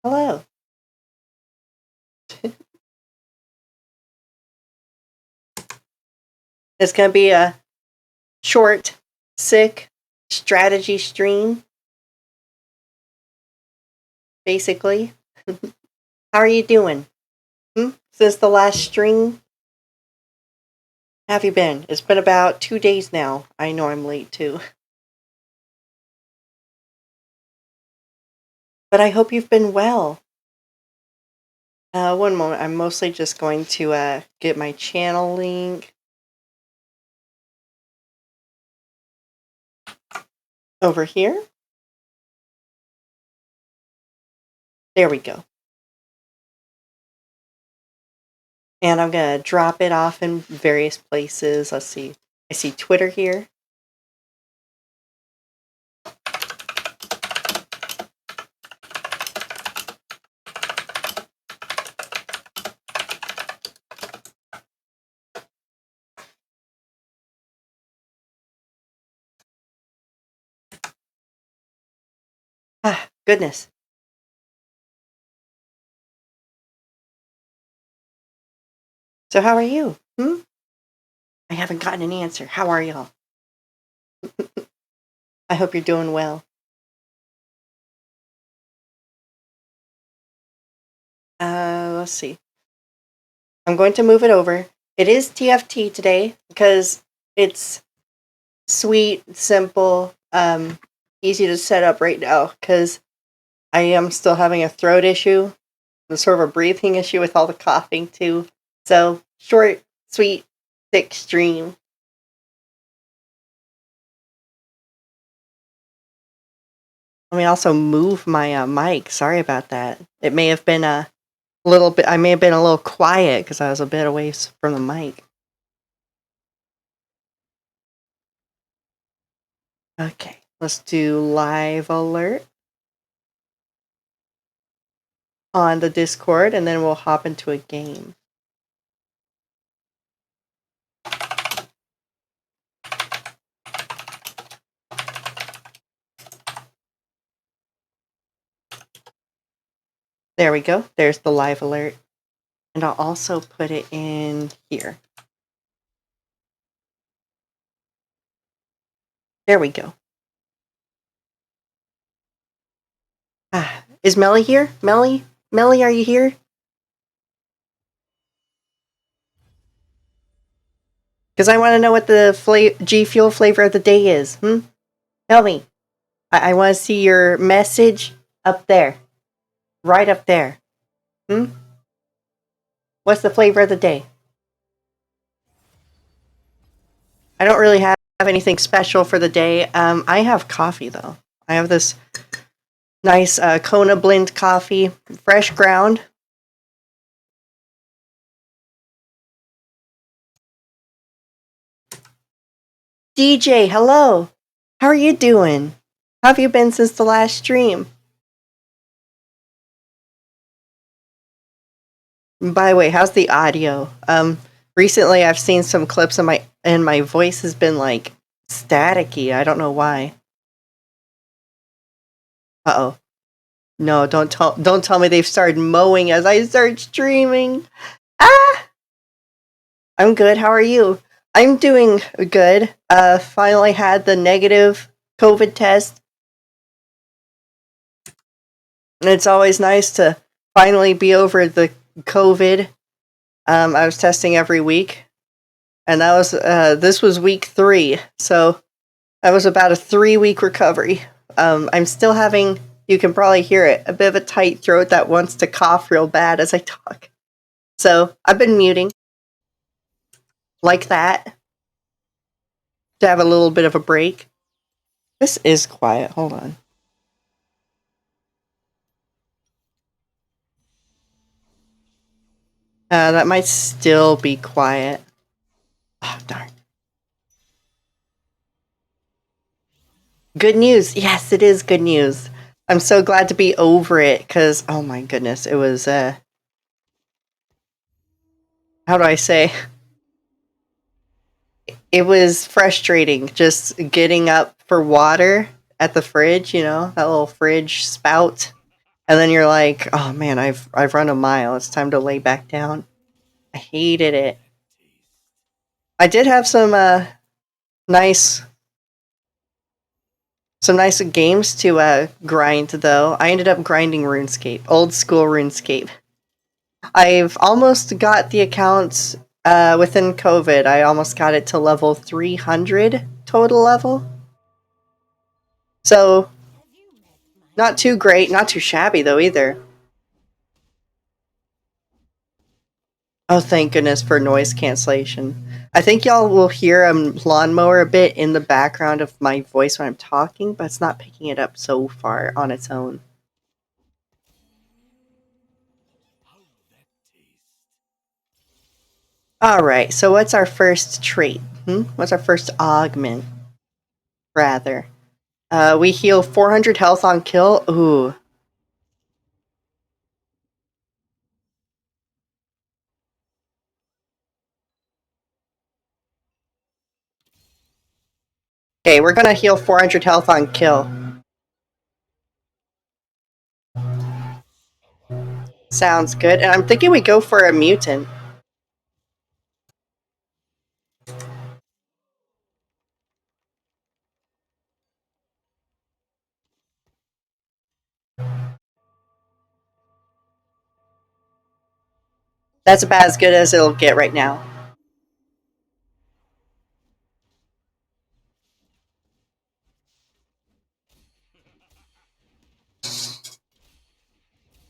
Hello. It's going to be a short, sick strategy stream, basically. How are you doing? Since the last stream? How have you been? It's been about 2 days now. I know I'm late too. But I hope you've been well. One moment. I'm mostly just going to get my channel link over here. There we go. And I'm going to drop it off in various places. Let's see. I see Twitter here. Ah, goodness. So how are you? I haven't gotten an answer. How are y'all? I hope you're doing well. Let's see. I'm going to move it over. It is TFT today because it's sweet, simple, easy to set up right now because I am still having a throat issue, and sort of a breathing issue with all the coughing too. So short, sweet, thick stream. Let me also move my mic. Sorry about that. It may have been a little bit. I may have been a little quiet because I was a bit away from the mic. Okay, let's do live alert on the Discord, and then we'll hop into a game. There we go. There's the live alert. And I'll also put it in here. There we go. Is Melly here? Melly, are you here? Because I want to know what the G Fuel flavor of the day is. Tell me. I want to see your message up there. Right up there. What's the flavor of the day? I don't really have anything special for the day. I have coffee, though. I have this nice Kona blend coffee, fresh ground. DJ, hello. How are you doing? How have you been since the last stream? By the way, how's the audio? Recently I've seen some clips of my voice has been like staticky. I don't know why. Uh-oh. No, don't tell me they've started mowing as I start streaming. Ah! I'm good. How are you? I'm doing good. Finally had the negative COVID test. And it's always nice to finally be over the COVID. I was testing every week, and that was this was week 3, so that was about a 3-week recovery. I'm still having, you can probably hear it, a bit of a tight throat that wants to cough real bad as I talk. So I've been muting like that to have a little bit of a break. This is quiet. Hold on. That might still be quiet. Oh, darn. Good news. Yes, it is good news. I'm so glad to be over it because, oh my goodness, it was, how do I say? It was frustrating just getting up for water at the fridge, that little fridge spout. And then you're like, oh man, I've run a mile. It's time to lay back down. I hated it. I did have nice nice games to grind though. I ended up grinding RuneScape, old school RuneScape. I've almost got the accounts within COVID. I almost got it to level 300 total level. So not too great, not too shabby though either. Oh, thank goodness for noise cancellation. I think y'all will hear a lawnmower a bit in the background of my voice when I'm talking, but it's not picking it up so far on its own. Alright, so what's our first trait? What's our first augment? Rather. We heal 400 health on kill. Ooh. Okay, we're gonna heal 400 health on kill. Sounds good. And I'm thinking we go for a mutant. That's about as good as it'll get right now.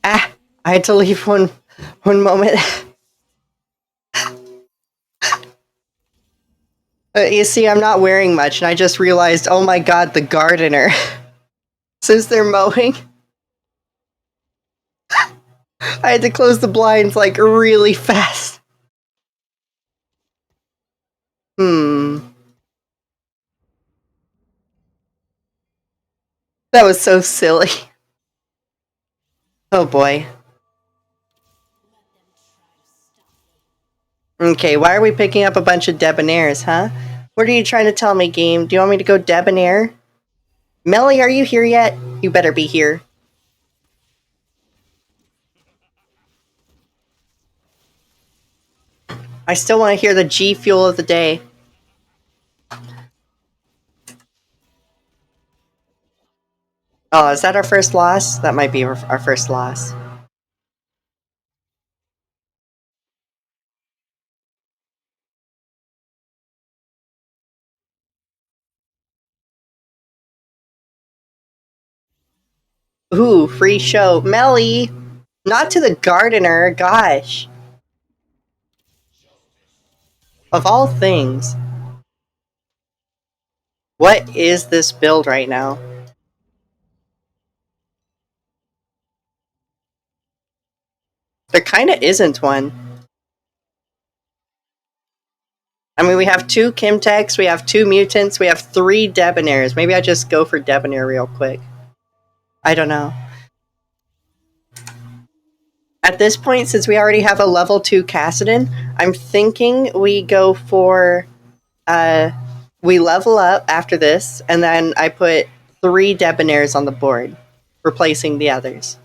Ah, I had to leave one moment. You see, I'm not wearing much, and I just realized, oh my god, the gardener. Since they're mowing, I had to close the blinds like really fast. That was so silly. Oh boy. Okay, why are we picking up a bunch of debonaires, huh? What are you trying to tell me, game? Do you want me to go debonair? Melly, are you here yet? You better be here. I still want to hear the G Fuel of the day. Oh, is that our first loss? That might be our first loss. Ooh, free show. Melly! Not to the gardener, gosh. Of all things. What is this build right now? There kinda isn't one. I mean, we have 2 Kimtechs, we have 2 mutants, we have 3 debonairs. Maybe I just go for debonair real quick. I don't know. At this point, since we already have a level 2 Kassadin, I'm thinking we go for we level up after this, and then I put 3 debonairs on the board, replacing the others.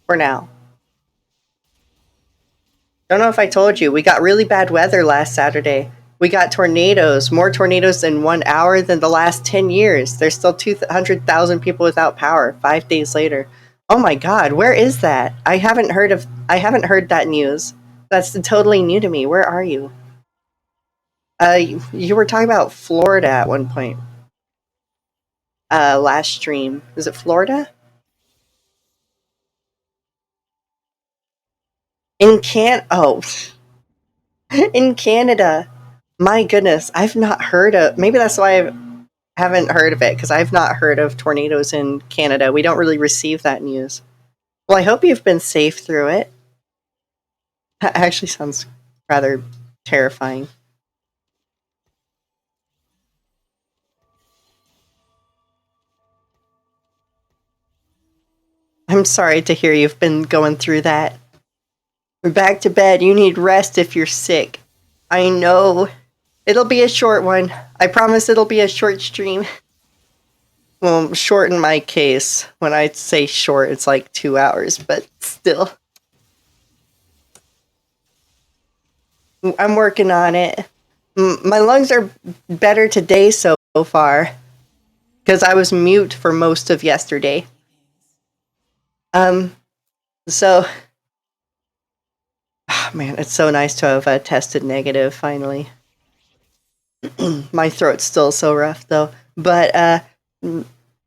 For now. Don't know if I told you, we got really bad weather last Saturday. We got tornadoes, more tornadoes in 1 hour than the last 10 years. There's still 200,000 people without power 5 days later. Oh my god, where is that? I haven't heard that news. That's totally new to me. Where are you? You were talking about Florida at one point. Last stream. Is it Florida? In Canada. My goodness, I've not heard of. Maybe that's why I haven't heard of it, because I've not heard of tornadoes in Canada. We don't really receive that news. Well, I hope you've been safe through it. That actually sounds rather terrifying. I'm sorry to hear you've been going through that. We're back to bed. You need rest if you're sick. I know. It'll be a short one. I promise it'll be a short stream. Well, short in my case. When I say short, it's like 2 hours, but still. I'm working on it. My lungs are better today so far because I was mute for most of yesterday. Um, so, man, it's so nice to have tested negative finally. My throat's still so rough though. But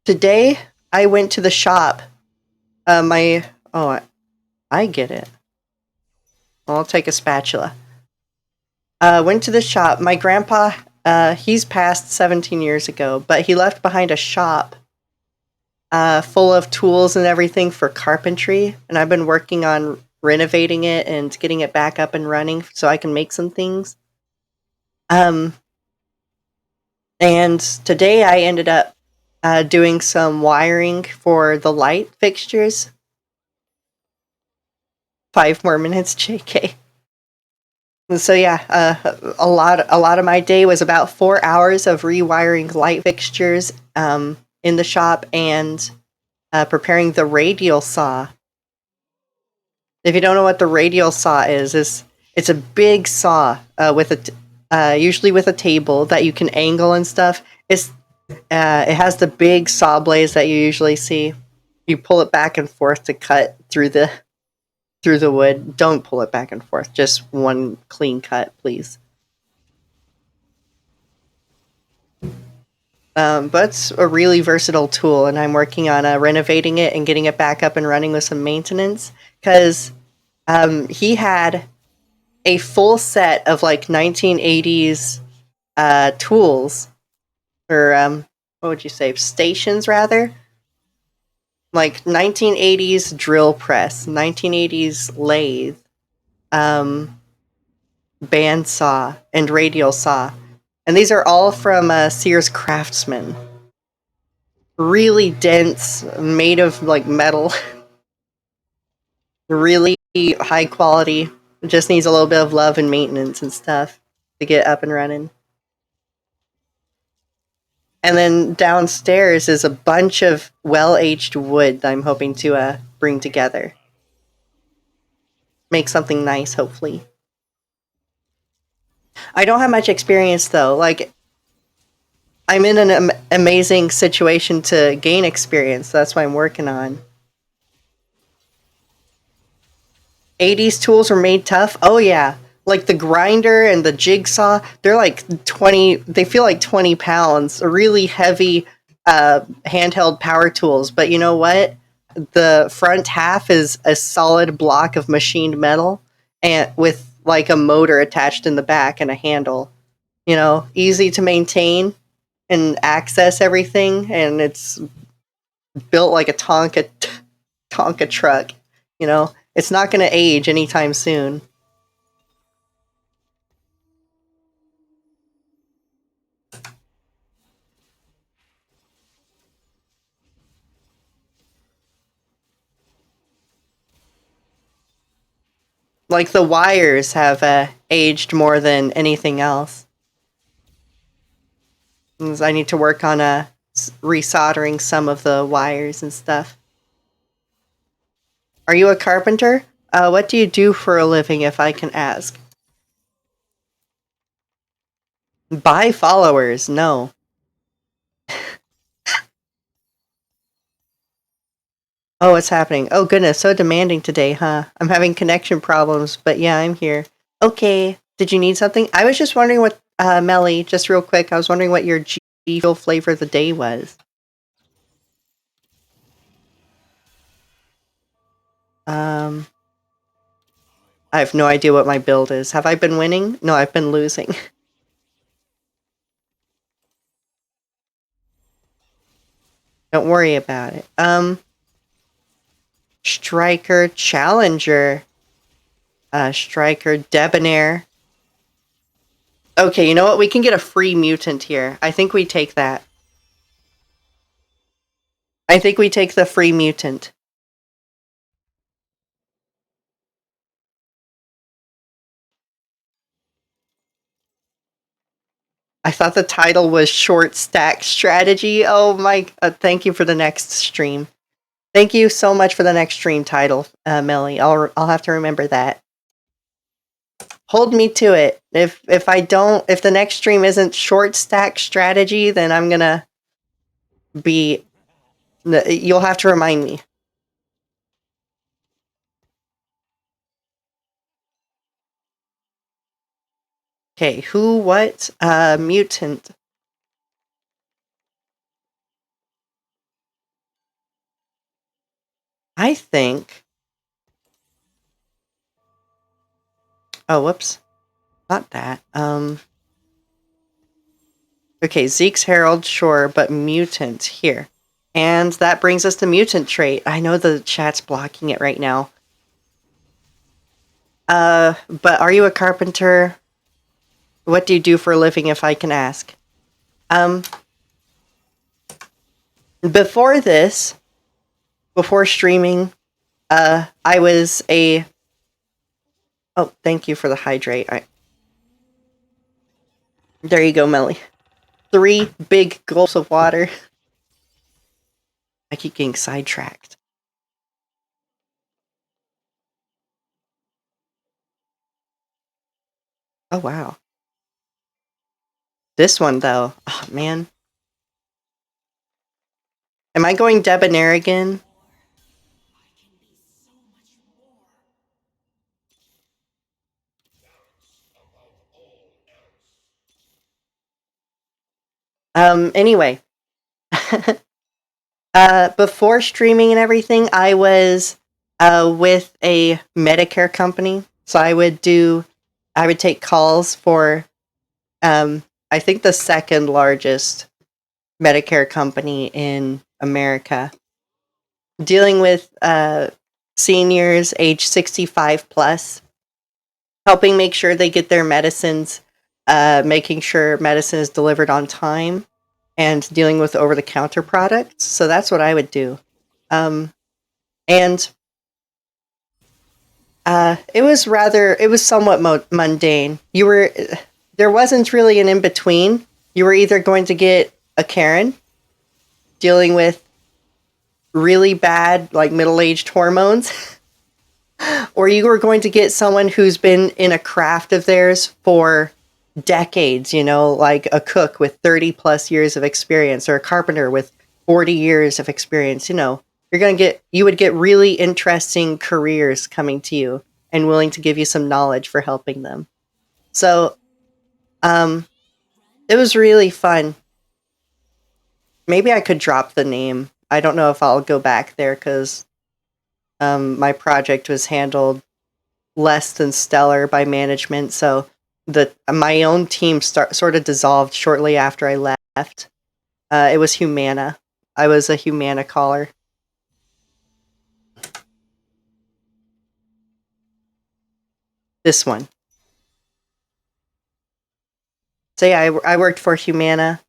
today I went to the shop. My oh, I get it. I'll take a spatula. Went to the shop. My grandpa, he's passed 17 years ago, but he left behind a shop full of tools and everything for carpentry. And I've been working on renovating it and getting it back up and running so I can make some things. Um, and today I ended up doing some wiring for the light fixtures. 5 more minutes, JK. So yeah, a lot of my day was about 4 hours of rewiring light fixtures in the shop and preparing the radial saw. If you don't know what the radial saw is, it's a big saw with usually with a table that you can angle and stuff. It has the big saw blades that you usually see. You pull it back and forth to cut through the wood. Don't pull it back and forth. Just one clean cut, please. But it's a really versatile tool, and I'm working on renovating it and getting it back up and running with some maintenance. Because he had a full set of like 1980s tools, or what would you say, stations rather? Like 1980s drill press, 1980s lathe, um, bandsaw, and radial saw. And these are all from Sears Craftsman. Really dense, made of like metal, really high quality. It just needs a little bit of love and maintenance and stuff to get up and running. And then downstairs is a bunch of well aged wood that I'm hoping to bring together. Make something nice, hopefully. I don't have much experience though. Like, I'm in an amazing situation to gain experience. So that's what I'm working on. 80s tools were made tough. Oh yeah, like the grinder and the jigsaw. They're like 20. They feel like 20 pounds. Really heavy handheld power tools. But you know what? The front half is a solid block of machined metal, and with like a motor attached in the back and a handle. Easy to maintain and access everything, and it's built like a Tonka truck. It's not going to age anytime soon. Like the wires have aged more than anything else. I need to work on resoldering some of the wires and stuff. Are you a carpenter? What do you do for a living, if I can ask? Buy followers? No. Oh, what's happening? Oh goodness, so demanding today, huh? I'm having connection problems, but yeah, I'm here. Okay. Did you need something? I was just wondering what, Melly, just real quick, I was wondering what your G Fuel flavor of the day was. Um, I have no idea what my build is. Have I been winning? No, I've been losing. Don't worry about it. Striker, Challenger, Striker, Debonair. Okay, you know what? We can get a free mutant here. I think we take that. I think we take the free mutant. I thought the title was Short Stack Strategy. Oh my, thank you for the next stream. Thank you so much for the next stream title, Melly. I'll have to remember that. Hold me to it. If the next stream isn't Short Stack Strategy, then I'm gonna be. You'll have to remind me. Okay, who? What? Mutant. I think. Oh, whoops. Not that. Okay, Zeke's Herald, sure, but mutant here. And that brings us to mutant trait. I know the chat's blocking it right now. But are you a carpenter? What do you do for a living, if I can ask? Before this, before streaming, I was a... Oh, thank you for the hydrate. There you go, Melly. 3 big gulps of water. I keep getting sidetracked. Oh, wow. This one, though. Oh, man. Am I going debonair again? Anyway. Before streaming and everything, I was with a Medicare company. So I would take calls for, I think the second largest Medicare company in America, dealing with seniors age 65 plus, helping make sure they get their medicines, making sure medicine is delivered on time, and dealing with over-the-counter products. So that's what I would do. And it was somewhat mundane. There wasn't really an in-between. You were either going to get a Karen dealing with really bad, like, middle-aged hormones, or you were going to get someone who's been in a craft of theirs for decades, like a cook with 30 plus years of experience, or a carpenter with 40 years of experience. You would get really interesting careers coming to you and willing to give you some knowledge for helping them. So, it was really fun. Maybe I could drop the name. I don't know if I'll go back there because my project was handled less than stellar by management. So my own team sort of dissolved shortly after I left. It was Humana. I was a Humana caller. This one. So yeah, I worked for Humana.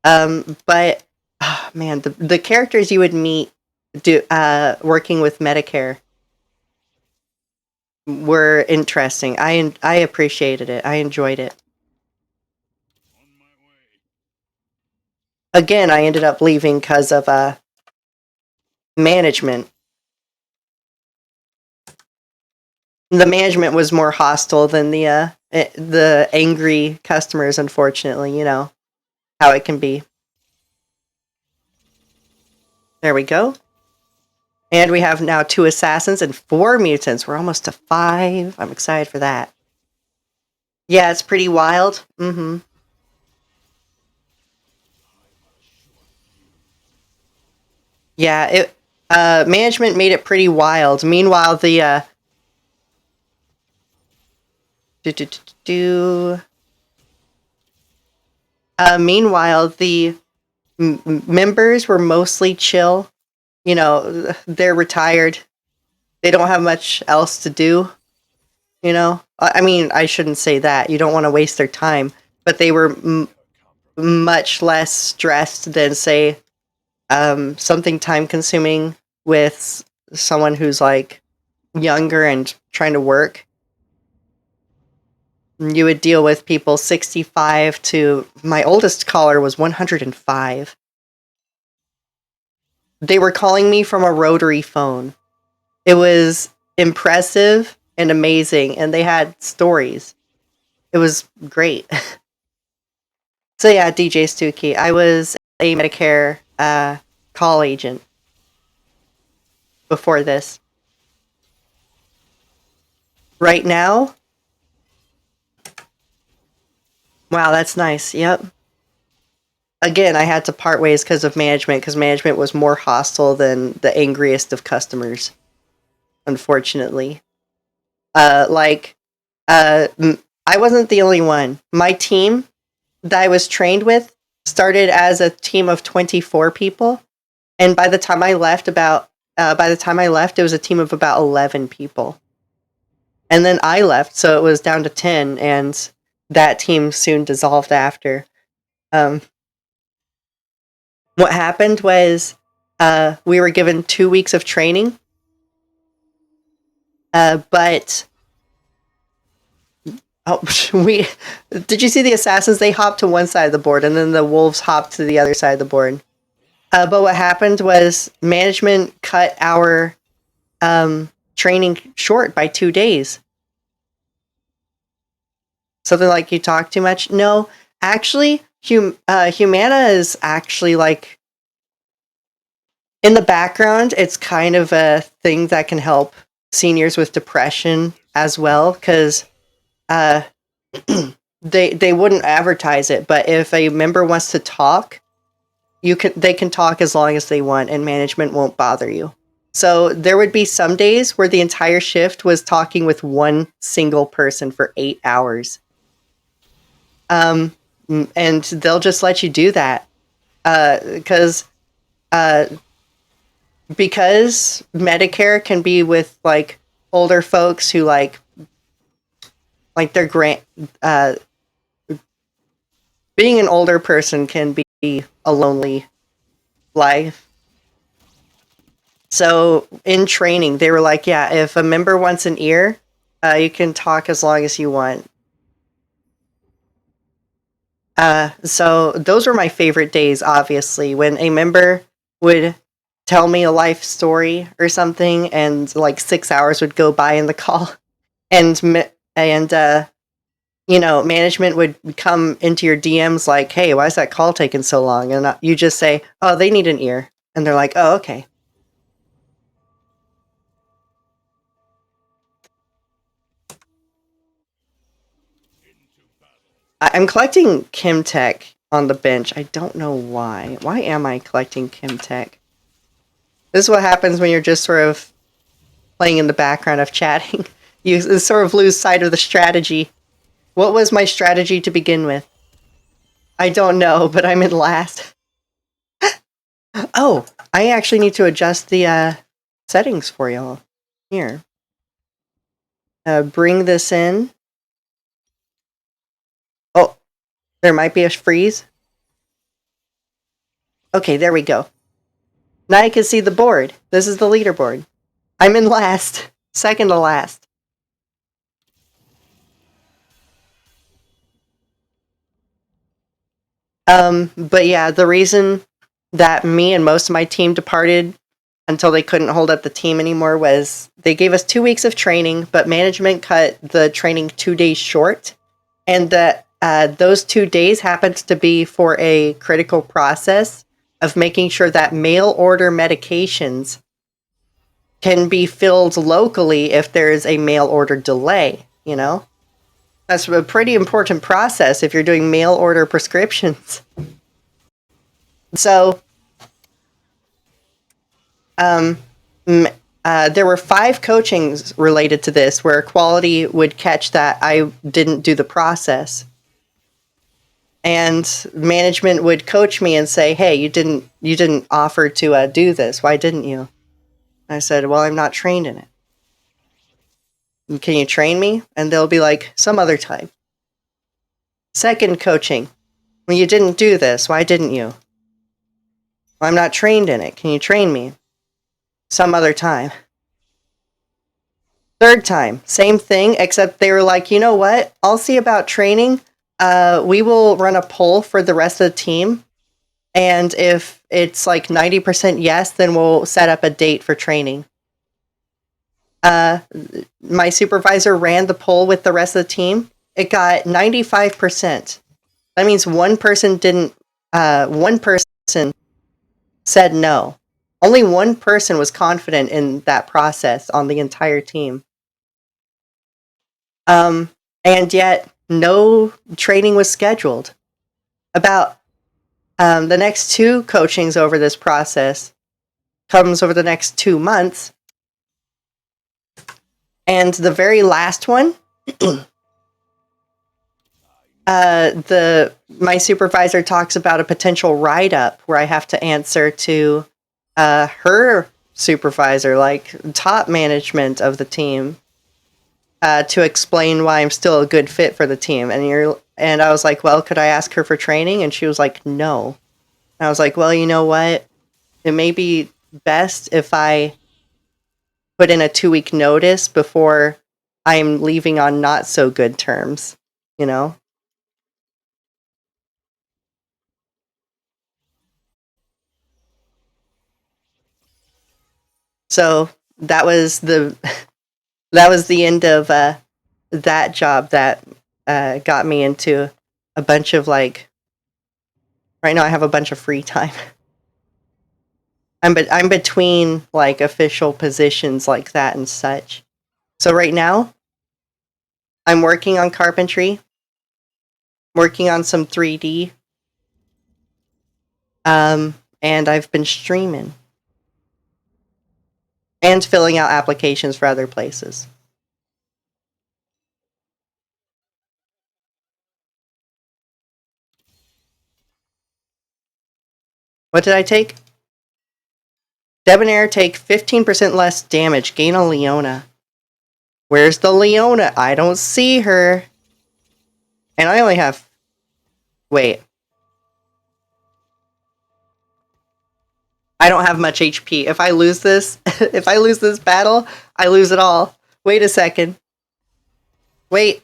But oh, man, the characters you would meet working with Medicare were interesting. I appreciated it. I enjoyed it. Again, I ended up leaving because of management. The management was more hostile than the angry customers. Unfortunately, how it can be. There we go. And we have now 2 assassins and 4 mutants. We're almost to 5. I'm excited for that. Yeah, it's pretty wild. Mm-hmm. Yeah, management made it pretty wild. Meanwhile, the meanwhile the members were mostly chill. They're retired. They don't have much else to do. I mean, I shouldn't say that. You don't want to waste their time, but they were much less stressed than, say, something time-consuming with someone who's, like, younger and trying to work. You would deal with people 65 to my oldest caller was 105. They were calling me from a rotary phone. It was impressive and amazing, and they had stories. It was great. So yeah, DJ Stuckey. I was a Medicare call agent before this. Right now, wow, that's nice. Yep. Again, I had to part ways because management was more hostile than the angriest of customers. Unfortunately, like, I wasn't the only one. My team that I was trained with started as a team of 24 people, and by the time I left, it was a team of about 11 people. And then I left, so it was down to 10, and that team soon dissolved after. Um, what happened was we were given 2 weeks of training, but oh, we did you see the assassins? They hopped to one side of the board, and then the wolves hopped to the other side of the board. But what happened was management cut our training short by 2 days. Something like, you talk too much? No, actually, Humana is actually like in the background. It's kind of a thing that can help seniors with depression as well, because they wouldn't advertise it, but if a member wants to talk, they can talk as long as they want, and management won't bother you. So there would be some days where the entire shift was talking with one single person for 8 hours. And they'll just let you do that. Because Medicare can be with like older folks who like their being an older person can be a lonely life. So in training, they were like, yeah, if a member wants an ear, you can talk as long as you want. So those were my favorite days, obviously, when a member would tell me a life story or something, and like 6 hours would go by in the call, and management would come into your DMs like, hey, why is that call taking so long? And you just say, oh, they need an ear. And they're like, oh, okay. I'm collecting Chemtech on the bench. I don't know why. Why am I collecting Chemtech? This is what happens when you're just sort of playing in the background of chatting. You sort of lose sight of the strategy. What was my strategy to begin with? I don't know, but I'm in last. Oh, I actually need to adjust the settings for y'all. Here. Bring this in. Oh, there might be a freeze. Okay, there we go. Now you can see the board. This is the leaderboard. I'm in last. Second to last. But yeah, the reason that me and most of my team departed until they couldn't hold up the team anymore was they gave us 2 weeks of training, but management cut the training 2 days short. And that those 2 days happened to be for a critical process of making sure that mail order medications can be filled locally if there is a mail order delay, you know? That's a pretty important process if you're doing mail order prescriptions. So, there were 5 coachings related to this where quality would catch that I didn't do the process. And management would coach me and say, hey, you didn't offer to do this. Why didn't you? I said, well, I'm not trained in it. Can you train me? And they'll be like, some other time. Second coaching. Well, you didn't do this. Why didn't you? Well, I'm not trained in it. Can you train me? Some other time. Third time, same thing, except they were like, you know what? I'll see about training. We will run a poll for the rest of the team. And if it's like 90% yes, then we'll set up a date for training. My supervisor ran the poll with the rest of the team. It got 95%. That means one person said no. Only one person was confident in that process on the entire team. And yet, no training was scheduled. About the next two coachings over this process comes over the next 2 months. And the very last one, my supervisor talks about a potential write-up where I have to answer to her supervisor, like top management of the team, to explain why I'm still a good fit for the team. And I was like, well, could I ask her for training? And she was like, no. And I was like, well, you know what? It may be best if I put in a 2-week notice before I'm leaving on not so good terms, you know? So that was the that was the end of that job that got me into a bunch of like. Right now, I have a bunch of free time. I'm between like official positions like that and such. So right now, I'm working on carpentry, working on some 3D, and I've been streaming and filling out applications for other places. What did I take? Debonair, take 15% less damage. Gain a Leona. Where's the Leona? I don't see her. And I only have... Wait. I don't have much HP. If I lose this... if I lose this battle, I lose it all. Wait a second. Wait.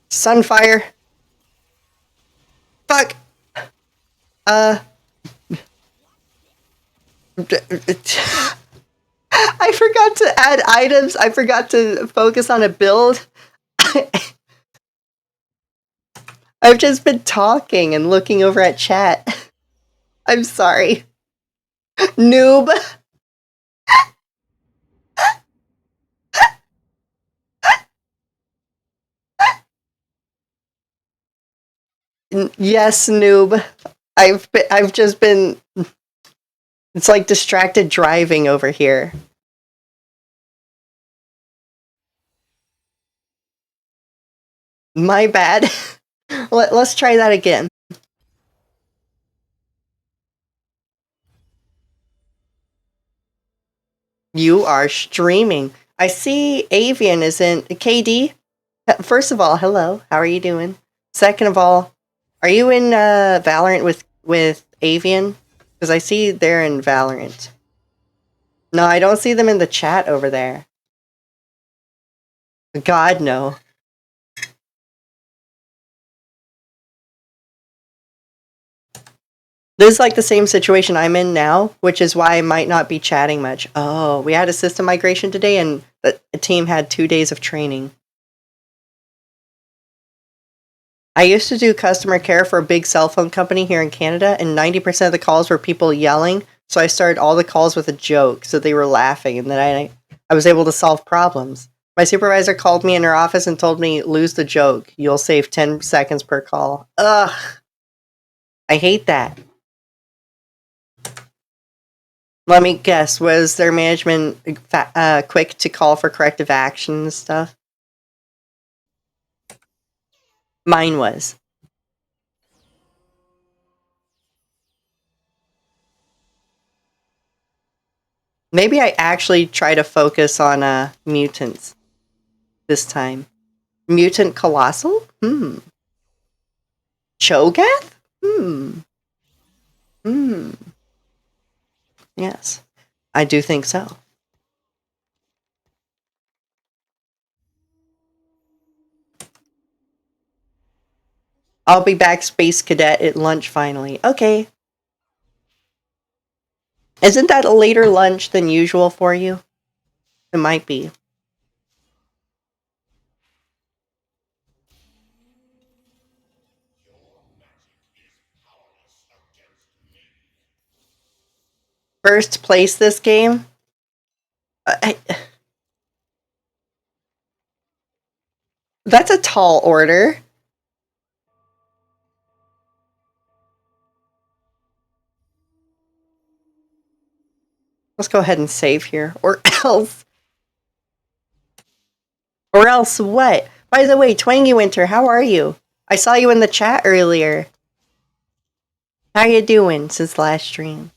Sunfire. Fuck. I forgot to add items. I forgot to focus on a build. I've just been talking and looking over at chat. I'm sorry. Noob. Yes, noob. I've just been... It's like distracted driving over here. My bad. Let's try that again. You are streaming. I see Avian isn't... KD? First of all, hello. How are you doing? Second of all, are you in Valorant with Avian? Because I see they're in Valorant. No, I don't see them in the chat over there. God, no. This is like the same situation I'm in now, which is why I might not be chatting much. Oh, we had a system migration today, and the team had 2 days of training. I used to do customer care for a big cell phone company here in Canada, and 90% of the calls were people yelling, so I started all the calls with a joke, so they were laughing, and then I was able to solve problems. My supervisor called me in her office and told me, lose the joke. You'll save 10 seconds per call. Ugh. I hate that. Let me guess, was their management quick to call for corrective action and stuff? Mine was. Maybe I actually try to focus on mutants this time. Mutant Colossal? Cho'Gath? Yes. I do think so. I'll be back, Space Cadet, at lunch finally. Okay. Isn't that a later lunch than usual for you? It might be. First place this game? That's a tall order. Let's go ahead and save here. Or else. Or else what? By the way, Twangy Winter, how are you? I saw you in the chat earlier. How you doing since last stream?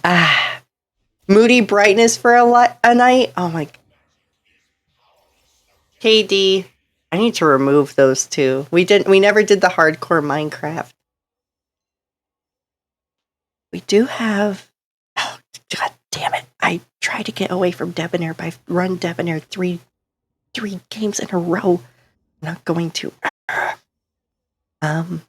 Ah. Moody brightness for a night? Oh my... KD, I need to remove those two. We never did the hardcore Minecraft. We do have... Oh, God damn it. I tried to get away from Debonair, but I've run Debonair three games in a row. I'm not going to. After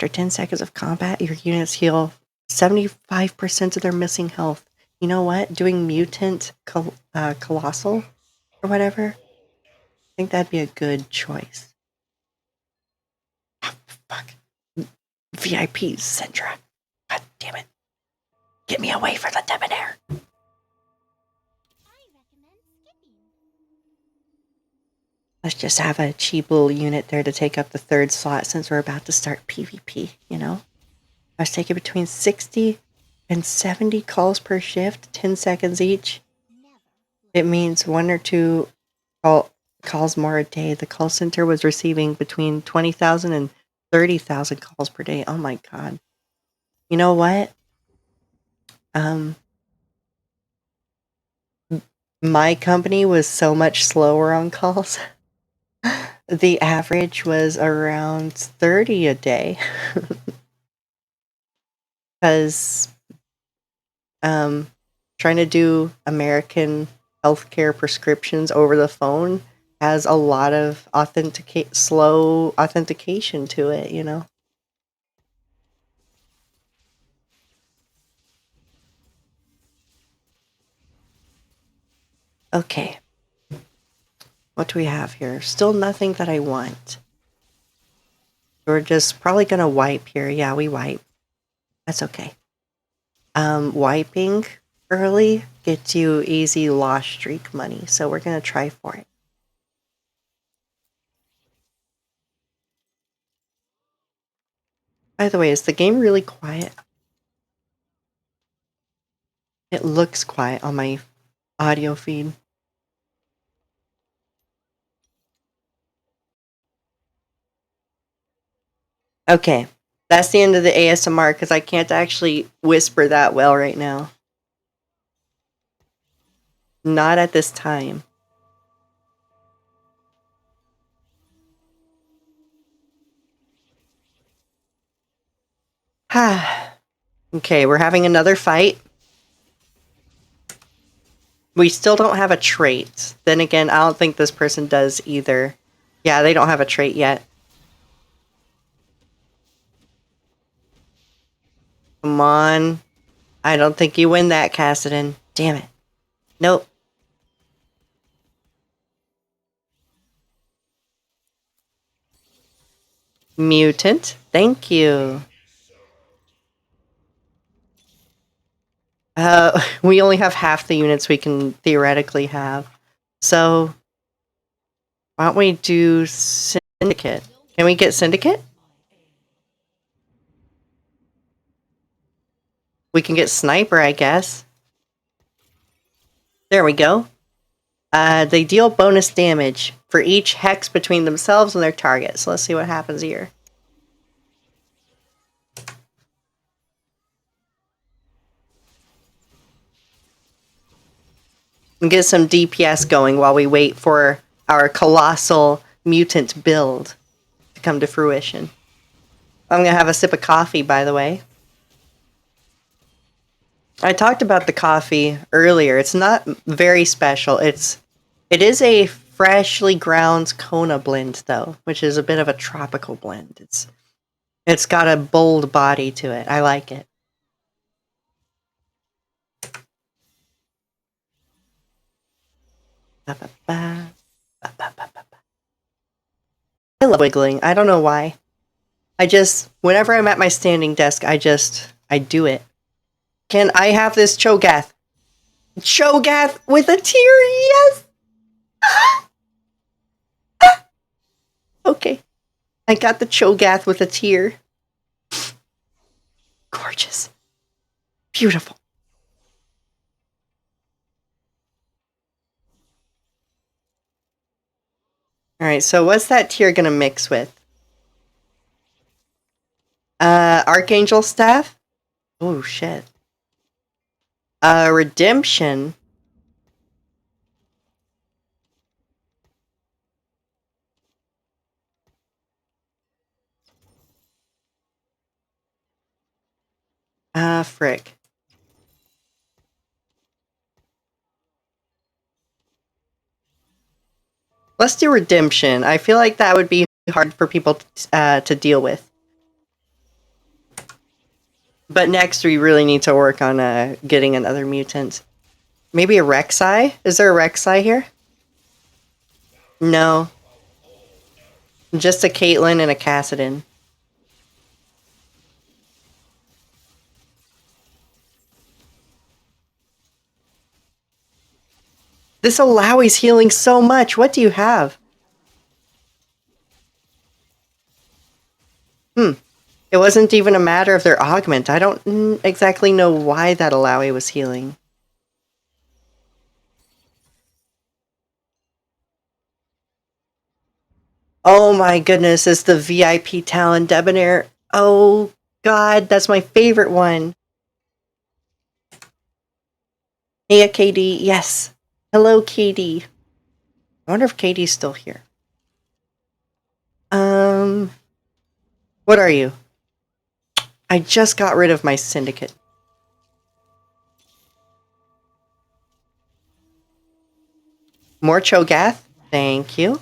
10 seconds of combat, your units heal 75% of their missing health. You know what? Doing Mutant Colossal or whatever, I think that'd be a good choice. Oh, fuck. VIP Syndra. God damn it. Get me away from the Debonair. Let's just have a cheap little unit there to take up the third slot since we're about to start PvP, you know? I was taking between 60 and 70 calls per shift, 10 seconds each. It means 1 or 2 calls more a day. The call center was receiving between 20,000 and 30,000 calls per day. Oh my god. You know what? My company was so much slower on calls. The average was around 30 a day. Because trying to do American healthcare prescriptions over the phone has a lot of slow authentication to it, you know? Okay. What do we have here? Still nothing that I want. We're just probably gonna wipe here. Yeah, we wipe. That's okay. Wiping early gets you easy lost streak money, so we're gonna try for it. By the way, is the game really quiet? It looks quiet on my audio feed. Okay, that's the end of the ASMR because I can't actually whisper that well right now. Not at this time. Okay, we're having another fight. We still don't have a trait. Then again, I don't think this person does either. Yeah, they don't have a trait yet. Come on. I don't think you win that, Kassadin. Damn it. Nope. Mutant. Thank you. We only have half the units we can theoretically have. So, why don't we do Syndicate? Can we get Syndicate? We can get Sniper, I guess. There we go. They deal bonus damage for each hex between themselves and their target. So let's see what happens here. And get some DPS going while we wait for our colossal mutant build to come to fruition. I'm gonna have a sip of coffee, by the way. I talked about the coffee earlier. It's not very special. It is a freshly ground Kona blend, though, which is a bit of a tropical blend. It's got a bold body to it. I like it. I love wiggling. I don't know why. Whenever I'm at my standing desk, I do it. Can I have this Cho'Gath? Cho'Gath with a tear, yes! Okay. I got the Cho'Gath with a tear. Gorgeous. Beautiful. Alright, so what's that tear gonna mix with? Archangel Staff? Oh, shit. Redemption. Frick. Let's do Redemption. I feel like that would be hard for people to deal with. But next we really need to work on getting another mutant. Maybe a Rek'Sai? Is there a Rek'Sai here? No. Just a Caitlyn and a Kassadin. This Illaoi's healing so much. What do you have? It wasn't even a matter of their augment. I don't exactly know why that Illaoi was healing. Oh my goodness, it's the VIP Talon Debonair. Oh god, that's my favorite one. Hey, KD. Yes. Hello, KD. I wonder if KD's still here. What are you? I just got rid of my syndicate. More Cho'Gath? Thank you.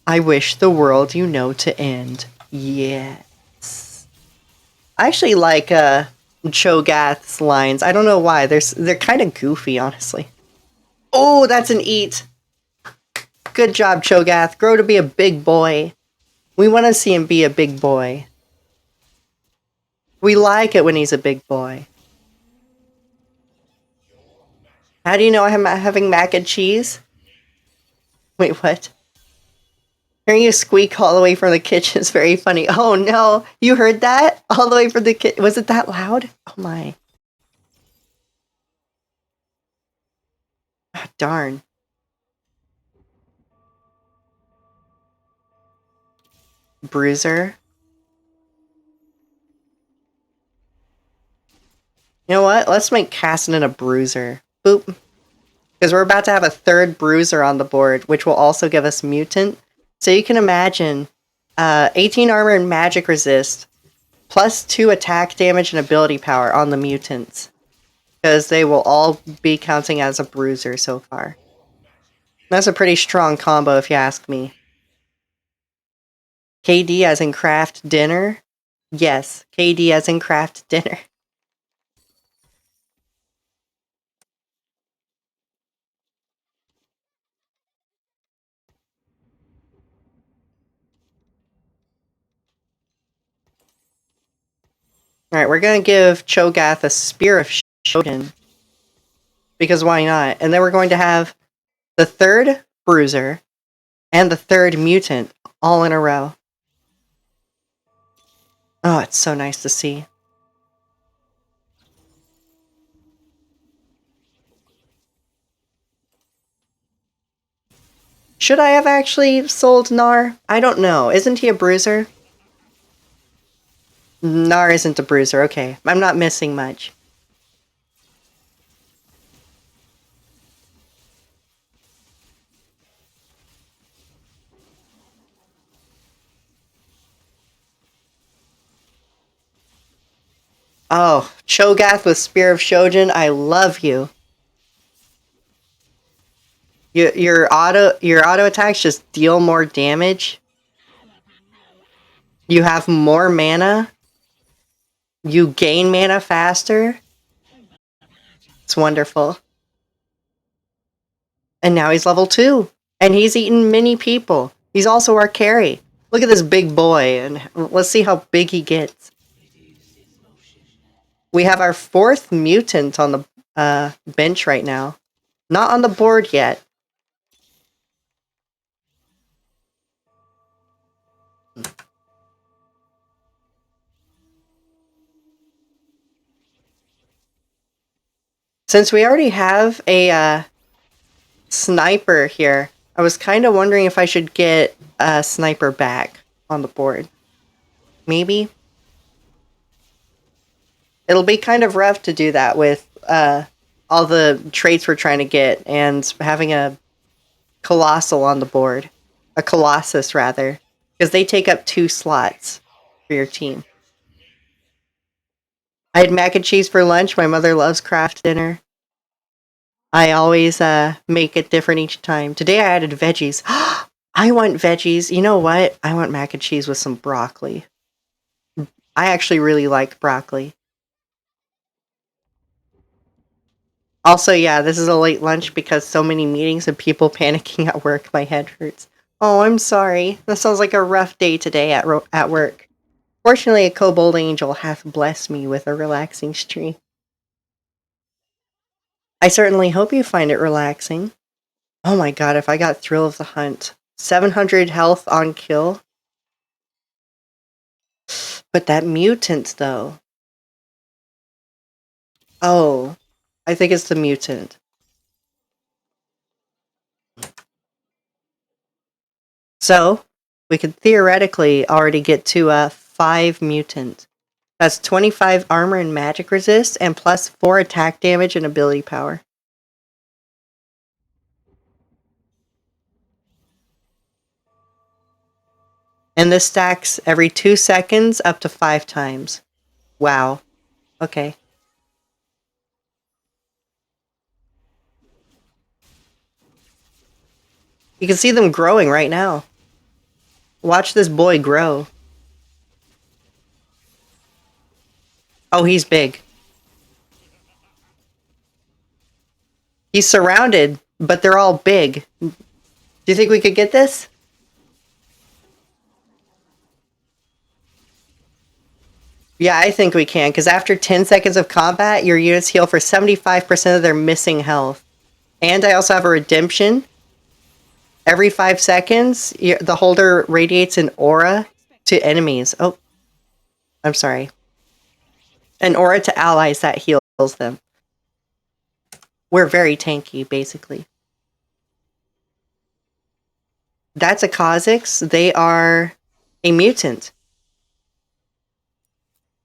I wish the world you know to end. Yes. I actually like Cho'Gath's lines. I don't know why. They're kind of goofy, honestly. Oh, that's an eat. Good job, Cho'Gath. Grow to be a big boy. We want to see him be a big boy. We like it when he's a big boy. How do you know I'm having mac and cheese? Wait, what? Hearing you squeak all the way from the kitchen is very funny. Oh no, you heard that? All the way from the kitchen. Was it that loud? Oh my. Ah, darn. Bruiser. You know what? Let's make Kassadin a bruiser. Boop. Because we're about to have a third bruiser on the board, which will also give us mutant. So you can imagine 18 armor and magic resist, plus 2 attack damage and ability power on the mutants. Because they will all be counting as a bruiser so far. That's a pretty strong combo if you ask me. KD as in craft dinner? Yes, KD as in craft dinner. Alright, we're gonna give Cho'Gath a Spear of Shogun. Because why not? And then we're going to have the third bruiser and the third mutant all in a row. Oh, it's so nice to see. Should I have actually sold Gnar? I don't know. Isn't he a bruiser? Gnar isn't a bruiser. Okay. I'm not missing much. Oh, Cho'Gath with Spear of Shojin, I love you. Your auto attacks just deal more damage. You have more mana. You gain mana faster. It's wonderful. And now he's level 2. And he's eaten many people. He's also our carry. Look at this big boy, and let's see how big he gets. We have our 4th mutant on the bench right now. Not on the board yet. Since we already have a sniper here, I was kind of wondering if I should get a sniper back on the board. Maybe? It'll be kind of rough to do that with all the traits we're trying to get and having a colossal on the board. A colossus, rather. Because they take up 2 slots for your team. I had mac and cheese for lunch. My mother loves Kraft dinner. I always make it different each time. Today I added veggies. I want veggies. You know what? I want mac and cheese with some broccoli. I actually really like broccoli. Also, yeah, this is a late lunch because so many meetings and people panicking at work. My head hurts. Oh, I'm sorry. That sounds like a rough day today at work. Fortunately, a kobold angel hath blessed me with a relaxing stream. I certainly hope you find it relaxing. Oh my god, if I got Thrill of the Hunt. 700 health on kill. But that mutant, though. Oh, I think it's the mutant. So, we could theoretically already get to 5 mutant. That's 25 armor and magic resist, and plus 4 attack damage and ability power. And this stacks every 2 seconds up to 5 times. Wow. Okay. You can see them growing right now. Watch this boy grow. Oh, he's big. He's surrounded, but they're all big. Do you think we could get this? Yeah, I think we can, because after 10 seconds of combat, your units heal for 75% of their missing health. And I also have a redemption. Every 5 seconds, the holder radiates an aura to enemies. Oh, I'm sorry. An aura to allies that heals them. We're very tanky, basically. That's a Kha'Zix. They are a mutant.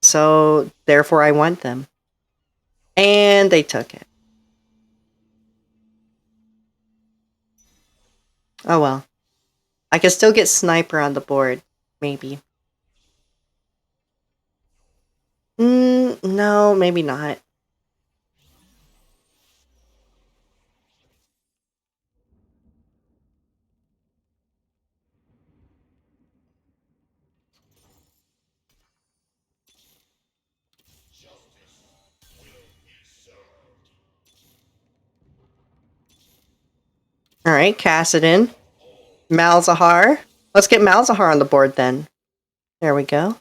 So, therefore, I want them. And they took it. Oh well. I can still get Sniper on the board. Maybe. No, maybe not. Alright, Kassadin. Malzahar. Let's get Malzahar on the board then. There we go.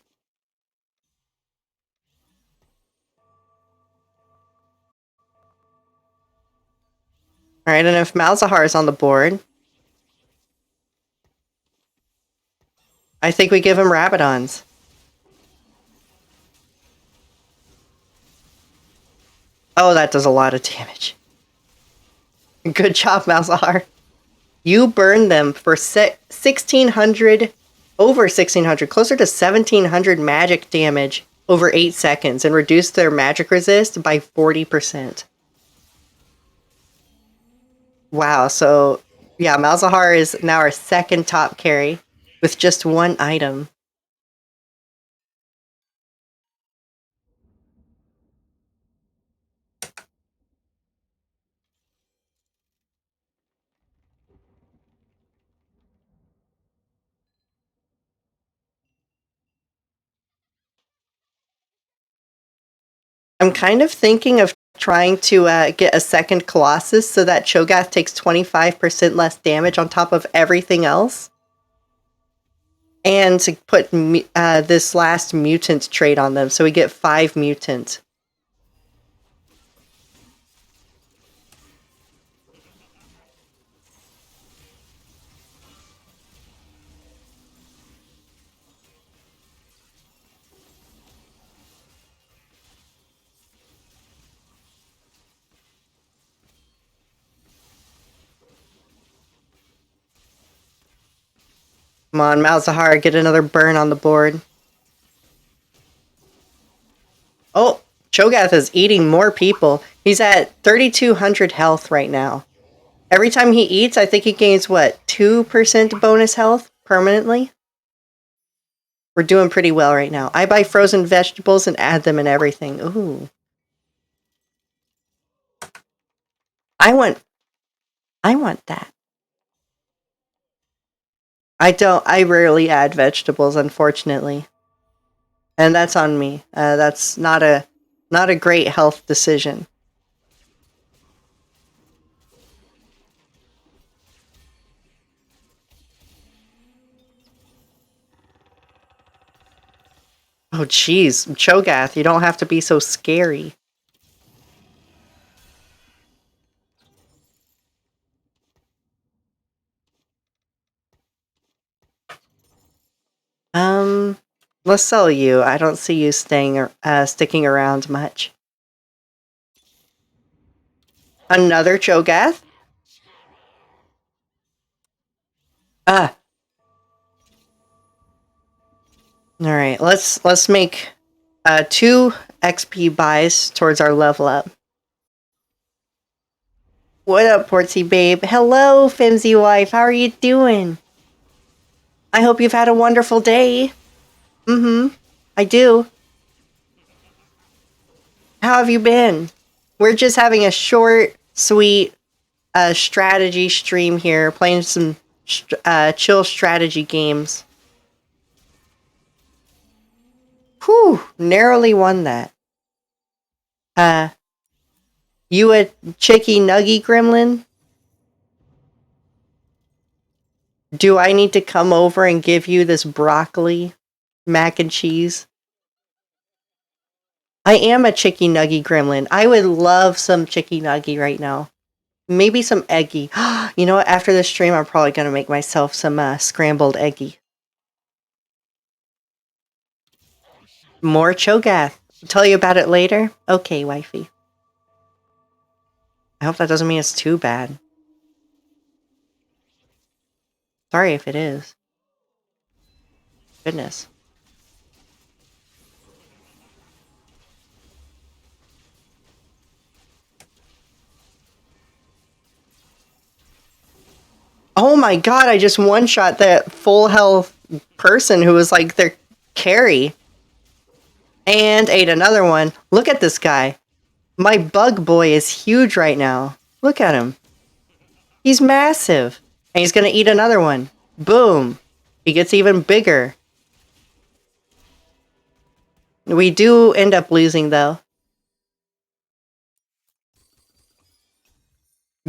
Alright, and if Malzahar is on the board, I think we give him Rabadons. Oh, that does a lot of damage. Good job, Malzahar. You burn them for 1,600, over 1,600, closer to 1,700 magic damage over 8 seconds and reduce their magic resist by 40%. Wow, so yeah, Malzahar is now our 2nd top carry with just 1 item. I'm kind of thinking of trying to get a second Colossus so that Cho'Gath takes 25% less damage on top of everything else. And to put this last mutant trait on them, so we get 5 mutant. Come on, Malzahar, get another burn on the board. Oh, Cho'Gath is eating more people. He's at 3,200 health right now. Every time he eats, I think he gains, what, 2% bonus health permanently? We're doing pretty well right now. I buy frozen vegetables and add them in everything. Ooh. I want that. I rarely add vegetables, unfortunately. And that's on me. That's not a great health decision. Oh, jeez. Cho'Gath, you don't have to be so scary. Let's sell you. I don't see you sticking around much. Another Cho'Gath? Ah. Alright, let's make 2 XP buys towards our level up. What up, Portsy babe? Hello, Fimsy wife. How are you doing? I hope you've had a wonderful day. Mm-hmm. I do. How have you been? We're just having a short, sweet strategy stream here, playing some chill strategy games. Whew, narrowly won that. You a chicky nuggy gremlin? Do I need to come over and give you this broccoli, mac and cheese? I am a chicky nuggy gremlin. I would love some chicky nuggy right now. Maybe some eggy. You know what? After this stream, I'm probably going to make myself some scrambled eggy. More Cho'Gath. Tell you about it later? Okay, wifey. I hope that doesn't mean it's too bad. Sorry if it is. Goodness. Oh my god, I just one-shot that full health person who was like their carry. And ate another one. Look at this guy. My bug boy is huge right now. Look at him. He's massive. And he's gonna eat another one. Boom. He gets even bigger. We do end up losing, though.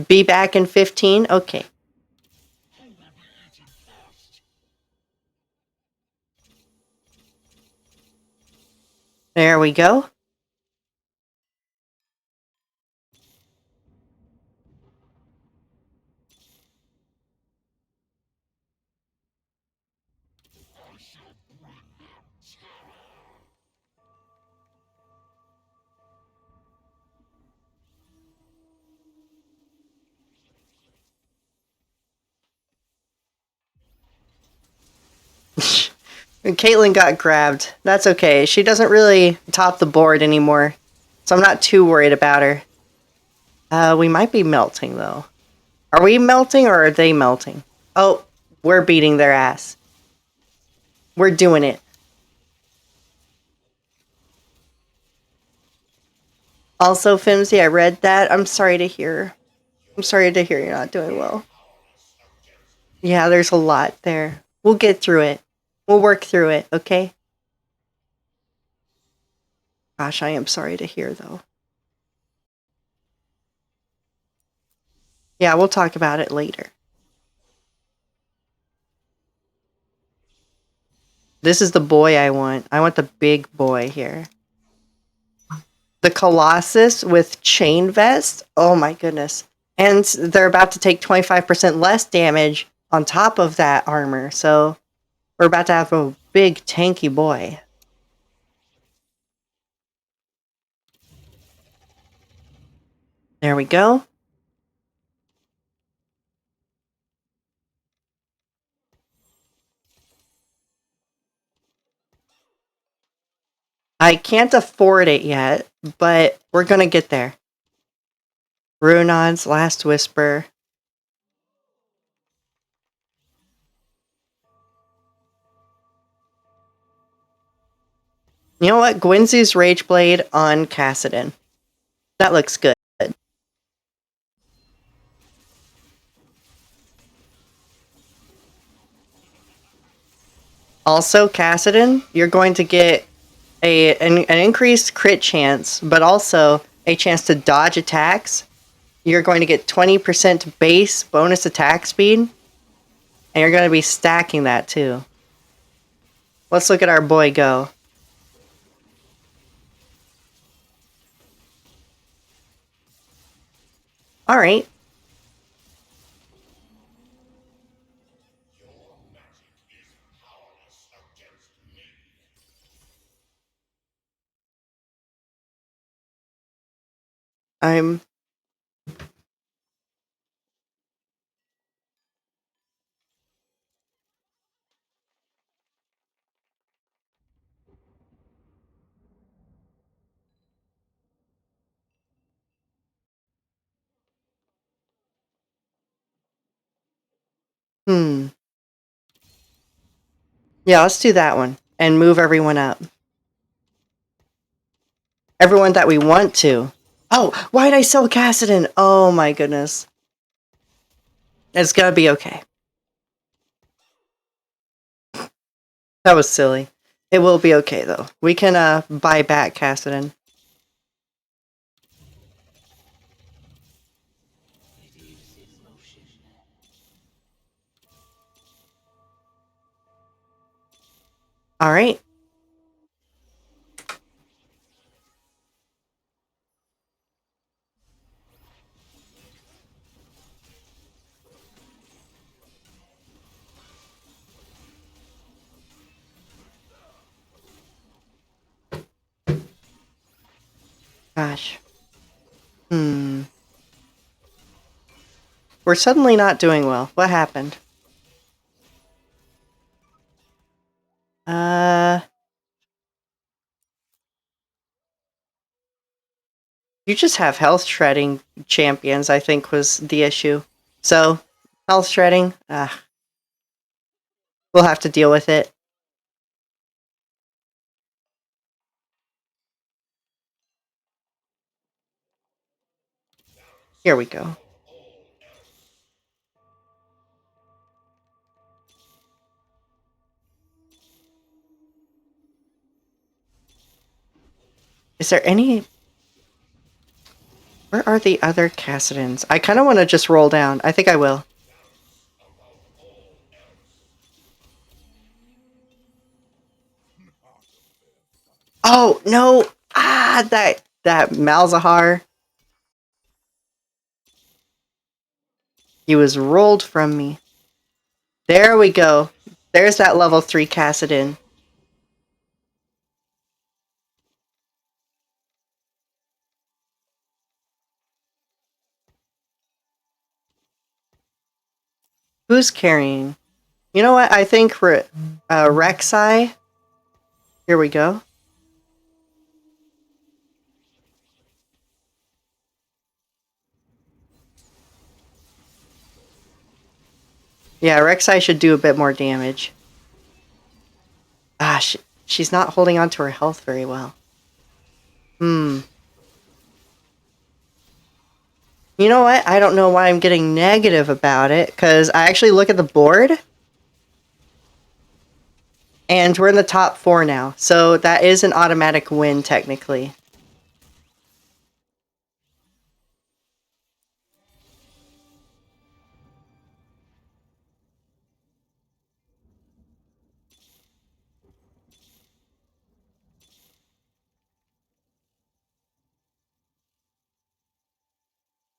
Be back in 15? Okay. There we go. Caitlyn got grabbed. That's okay. She doesn't really top the board anymore. So I'm not too worried about her. We might be melting, though. Are we melting or are they melting? Oh, we're beating their ass. We're doing it. Also, Fimsy, I read that. I'm sorry to hear. I'm sorry to hear you're not doing well. Yeah, there's a lot there. We'll get through it. We'll work through it, okay? Gosh, I am sorry to hear, though. Yeah, we'll talk about it later. This is the boy I want. I want the big boy here. The Colossus with chain vest? Oh my goodness. And they're about to take 25% less damage on top of that armor, so we're about to have a big tanky boy. There we go. I can't afford it yet, but we're gonna get there. Runon's Last Whisper. You know what? Gwynzu's Rageblade on Kassadin. That looks good. Also, Kassadin, you're going to get an increased crit chance, but also a chance to dodge attacks. You're going to get 20% base bonus attack speed, and you're going to be stacking that too. Let's look at our boy go. Alright. I'm... Yeah, let's do that one. And move everyone up. Everyone that we want to. Oh, why'd I sell Kassadin? Oh my goodness. It's gonna be okay. That was silly. It will be okay though. We can buy back Kassadin. Alright. Gosh. We're suddenly not doing well. What happened? You just have health shredding champions, I think was the issue. So, health shredding, we'll have to deal with it. Here we go. Is there any... Where are the other Kassadins? I kind of want to just roll down. I think I will. Oh, no! Ah, that Malzahar. He was rolled from me. There we go. There's that level 3 Kassadin. Who's carrying? You know what? I think Rek'Sai. Here we go. Yeah, Rek'Sai should do a bit more damage. Ah, she's not holding on to her health very well. You know what? I don't know why I'm getting negative about it, because I actually look at the board. And we're in the top 4 now, so that is an automatic win, technically.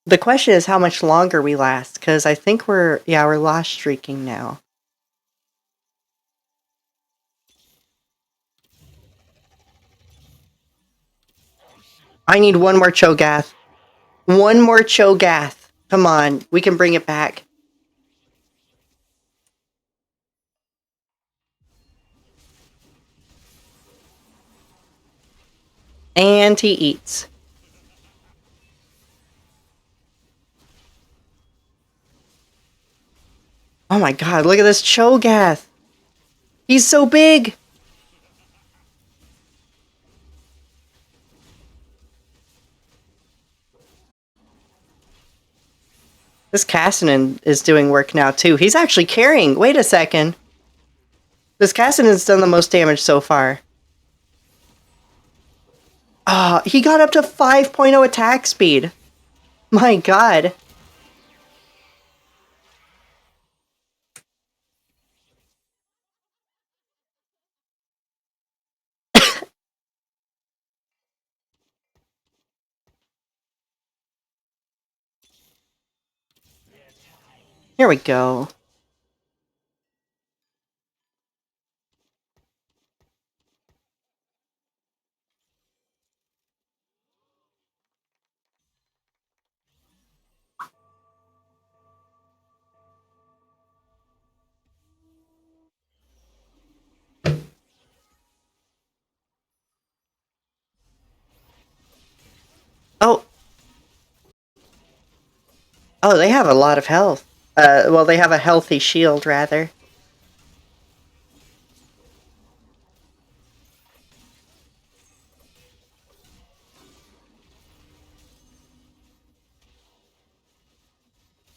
The question is how much longer we last, because I think we're lost streaking now. I need one more Cho'Gath. One more Cho'Gath. Come on, we can bring it back. And he eats. Oh my god, look at this Cho'Gath. He's so big. This Kassadin is doing work now too. He's actually carrying. Wait a second. This Kassadin's done the most damage so far. Ah, he got up to 5.0 attack speed. My god. Here we go. Oh. Oh, they have a lot of health. Well, they have a healthy shield, rather.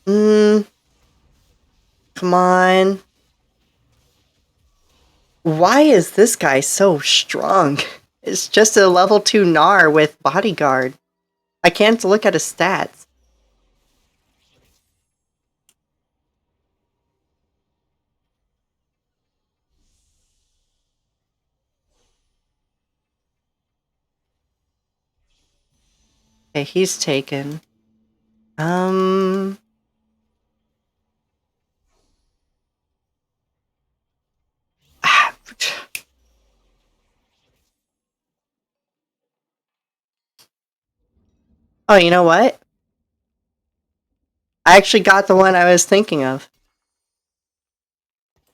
Come on. Why is this guy so strong? It's just a level 2 Gnar with bodyguard. I can't look at his stats. Okay, he's taken. Oh, you know what? I actually got the one I was thinking of.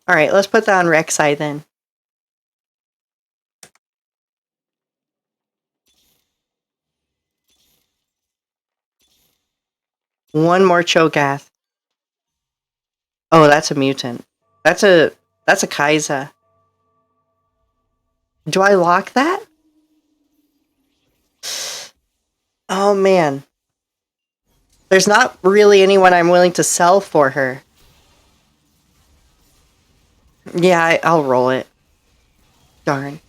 Alright, let's put that on Rek'Sai then. One more Cho'Gath. Oh, that's a mutant. That's a Kai'Sa. Do I lock that? Oh man. There's not really anyone I'm willing to sell for her. Yeah, I'll roll it. Darn.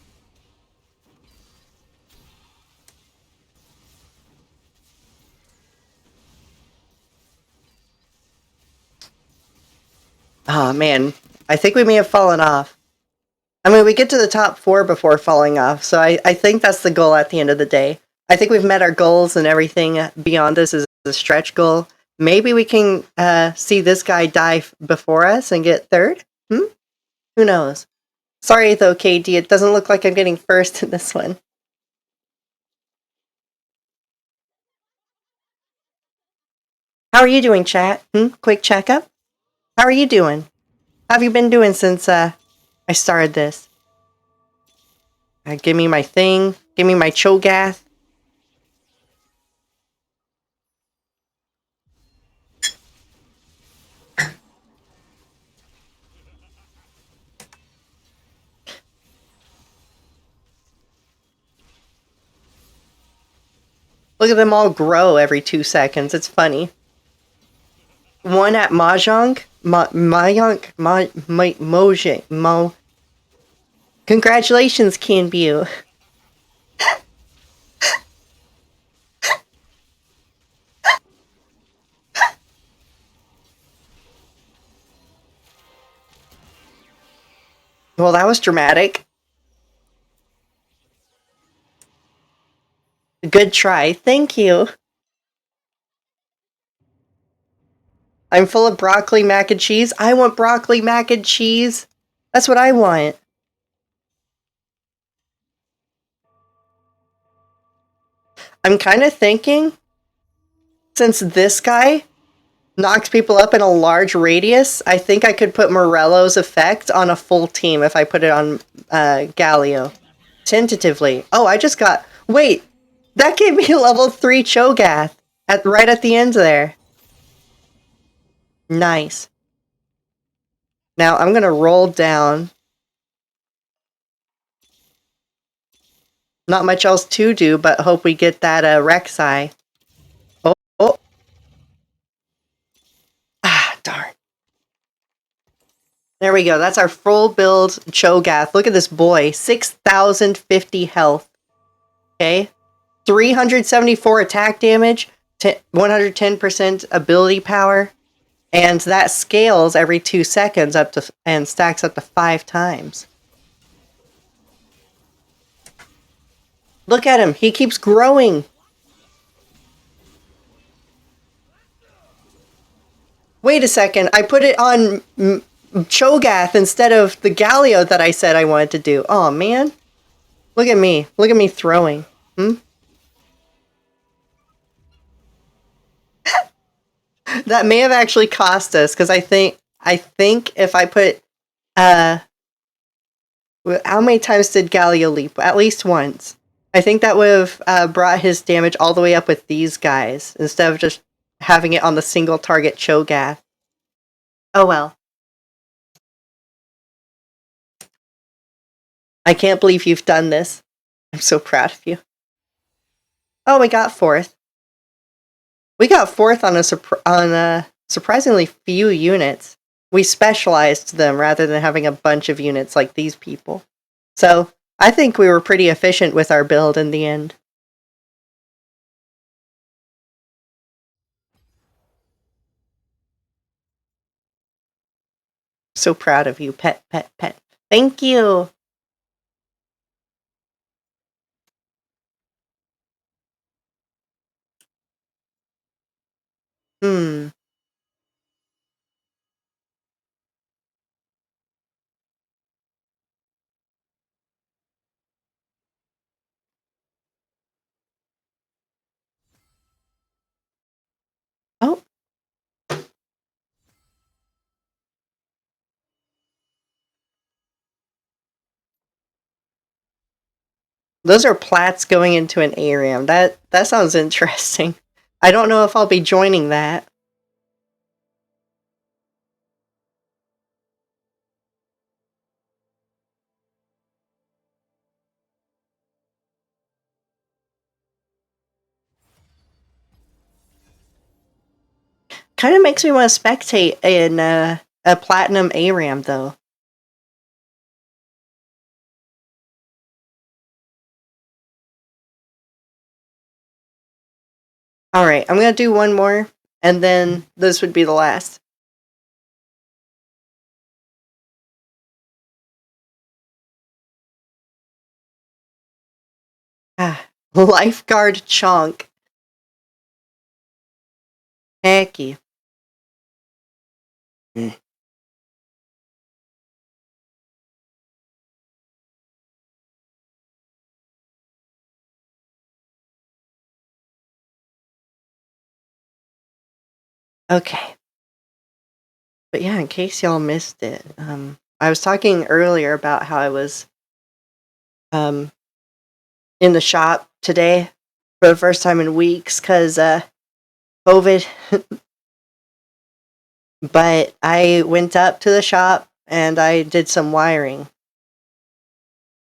Oh man, I think we may have fallen off. I mean, we get to the top 4 before falling off, so I think that's the goal at the end of the day. I think we've met our goals, and everything beyond this is a stretch goal. Maybe we can see this guy die before us and get 3rd? Who knows? Sorry though, KD, it doesn't look like I'm getting 1st in this one. How are you doing, chat? Quick checkup? How are you doing? How have you been doing since I started this? Give me my thing. Give me my Cho'Gath. Look at them all grow every 2 seconds. It's funny. One at Mahjong. Mojang. Congratulations, Kianbu. Well, that was dramatic. Good try. Thank you. I'm full of broccoli mac and cheese. I want broccoli mac and cheese. That's what I want. I'm kind of thinking, since this guy knocks people up in a large radius, I think I could put Morello's effect on a full team if I put it on Galio. Tentatively. Oh, I just got... Wait! That gave me level 3 Cho'Gath right at the end there. Nice. Now I'm gonna roll down. Not much else to do, but hope we get that Rek'Sai. Oh. Ah, darn. There we go. That's our full build Cho'Gath. Look at this boy. 6,050 health. Okay. 374 attack damage. 110% ability power. And that scales every 2 seconds up to and stacks up to 5 times. Look at him. He keeps growing. Wait a second. I put it on Cho'Gath instead of the Galio that I said I wanted to do. Oh, man. Look at me. Look at me throwing. That may have actually cost us, because I think if I put... how many times did Galio leap? At least once. I think that would have brought his damage all the way up with these guys, instead of just having it on the single target Cho'Gath. Oh well. I can't believe you've done this. I'm so proud of you. Oh, we got 4th. We got 4th on a surprisingly few units. We specialized them rather than having a bunch of units like these people. So, I think we were pretty efficient with our build in the end. So proud of you, pet. Thank you! Oh. Those are plats going into an Arium. That sounds interesting. I don't know if I'll be joining that. Kind of makes me want to spectate in a platinum Arium, though. Alright, I'm gonna do one more, and then this would be the last. Lifeguard Chonk. Heck yeah. Okay. But yeah, in case y'all missed it, I was talking earlier about how I was in the shop today for the first time in weeks because COVID. But I went up to the shop and I did some wiring.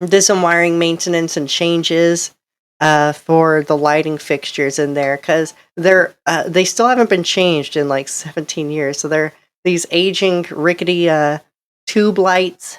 Did some wiring maintenance and changes for the lighting fixtures in there because they still haven't been changed in like 17 years. So they're these aging rickety tube lights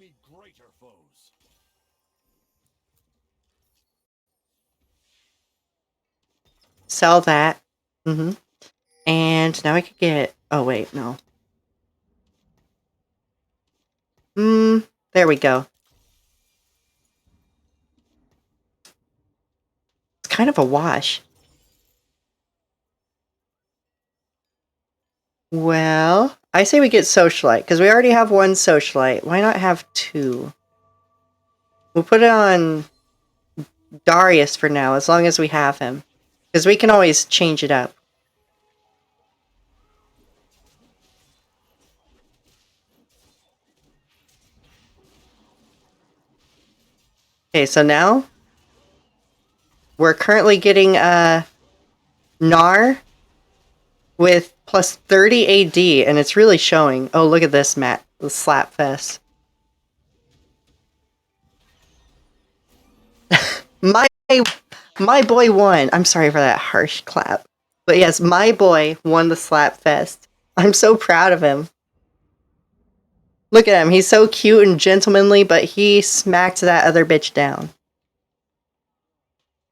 meet greater foes. Sell that. Mm-hmm. And now I could get... Oh, wait, no. There we go. It's kind of a wash. Well, I say we get Socialite, because we already have one Socialite. Why not have two? We'll put it on Darius for now, as long as we have him. Because we can always change it up. Okay, so now we're currently getting Gnar with plus 30 AD, and it's really showing. Oh, look at this, Matt. The Slapfest. My boy won. I'm sorry for that harsh clap. But yes, my boy won the Slapfest. I'm so proud of him. Look at him. He's so cute and gentlemanly, but he smacked that other bitch down.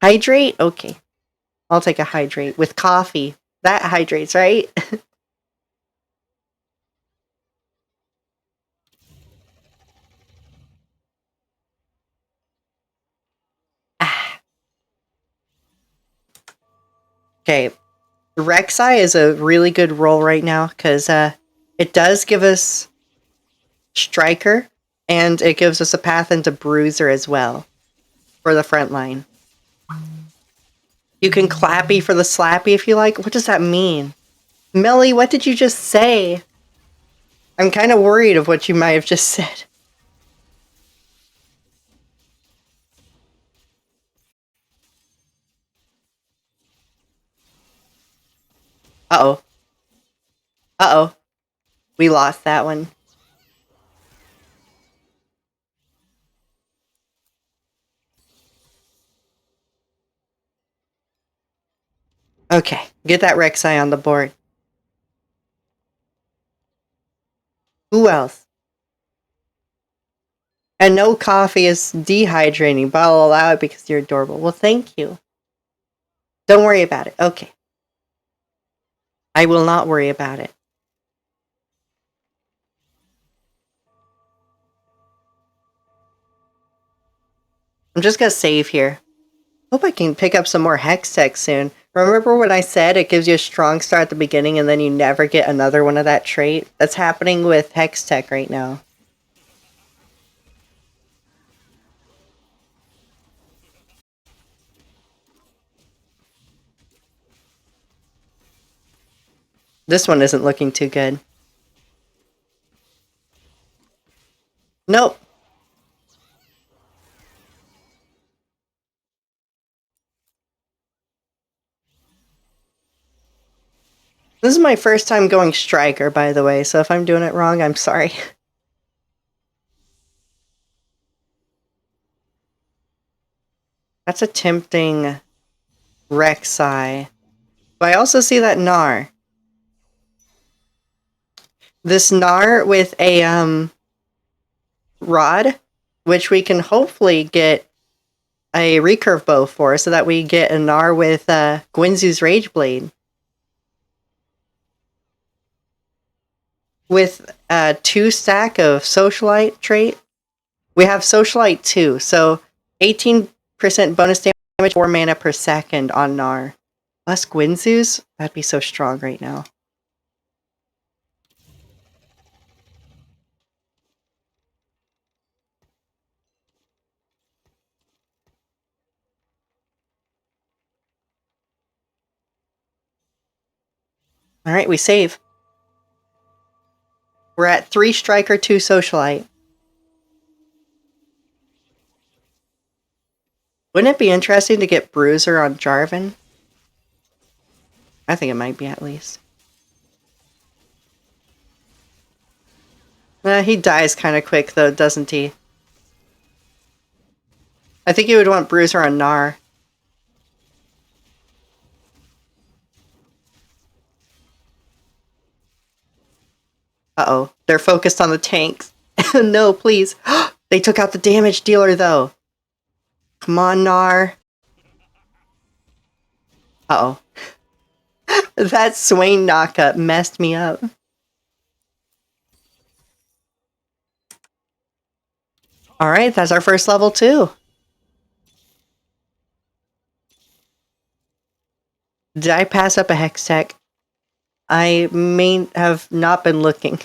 Hydrate? Okay. I'll take a hydrate with coffee. That hydrates, right? Okay. Rek'Sai is a really good role right now because it does give us Striker and it gives us a path into Bruiser as well for the front line. You can clappy for the slappy if you like. What does that mean? Melly, what did you just say? I'm kind of worried of what you might have just said. Uh-oh. Uh-oh. We lost that one. Okay, get that Rek'Sai on the board. Who else? And no, coffee is dehydrating, but I'll allow it because you're adorable. Well, thank you. Don't worry about it. Okay. I will not worry about it. I'm just gonna save here. Hope I can pick up some more Hextech soon. Remember when I said it gives you a strong start at the beginning and then you never get another one of that trait? That's happening with Hextech right now. This one isn't looking too good. Nope. This is my first time going Striker, by the way, so if I'm doing it wrong, I'm sorry. That's a tempting Rek'Sai. But I also see that Gnar. This Gnar with a rod, which we can hopefully get a recurve bow for, so that we get a Gnar with Guinsoo's Rage Blade. With a 2 stack of Socialite trait. We have Socialite 2, so 18% bonus damage, 4 mana per second on Gnar. Less Guinsoo's? That'd be so strong right now. Alright, we save. We're at 3 Striker, 2 Socialite. Wouldn't it be interesting to get Bruiser on Jarvan? I think it might be, at least. He dies kind of quick, though, doesn't he? I think you would want Bruiser on Gnar. Uh-oh. They're focused on the tanks. No, please. They took out the damage dealer, though. Come on, Gnar. Uh-oh. That Swain knockup messed me up. Alright, that's our first level, too. Did I pass up a Hextech? I may have not been looking.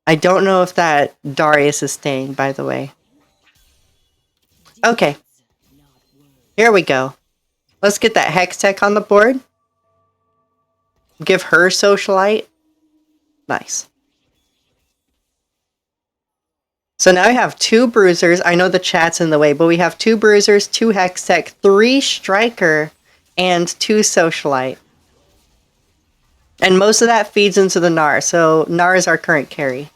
I don't know if that Darius is staying, by the way. Okay. Here we go. Let's get that Hextech on the board. Give her Socialite. Nice. So now we have 2 Bruisers. I know the chat's in the way, but we have 2 Bruisers, 2 Hextech, 3 Striker, and 2 Socialite. And most of that feeds into the Gnar, so Gnar is our current carry.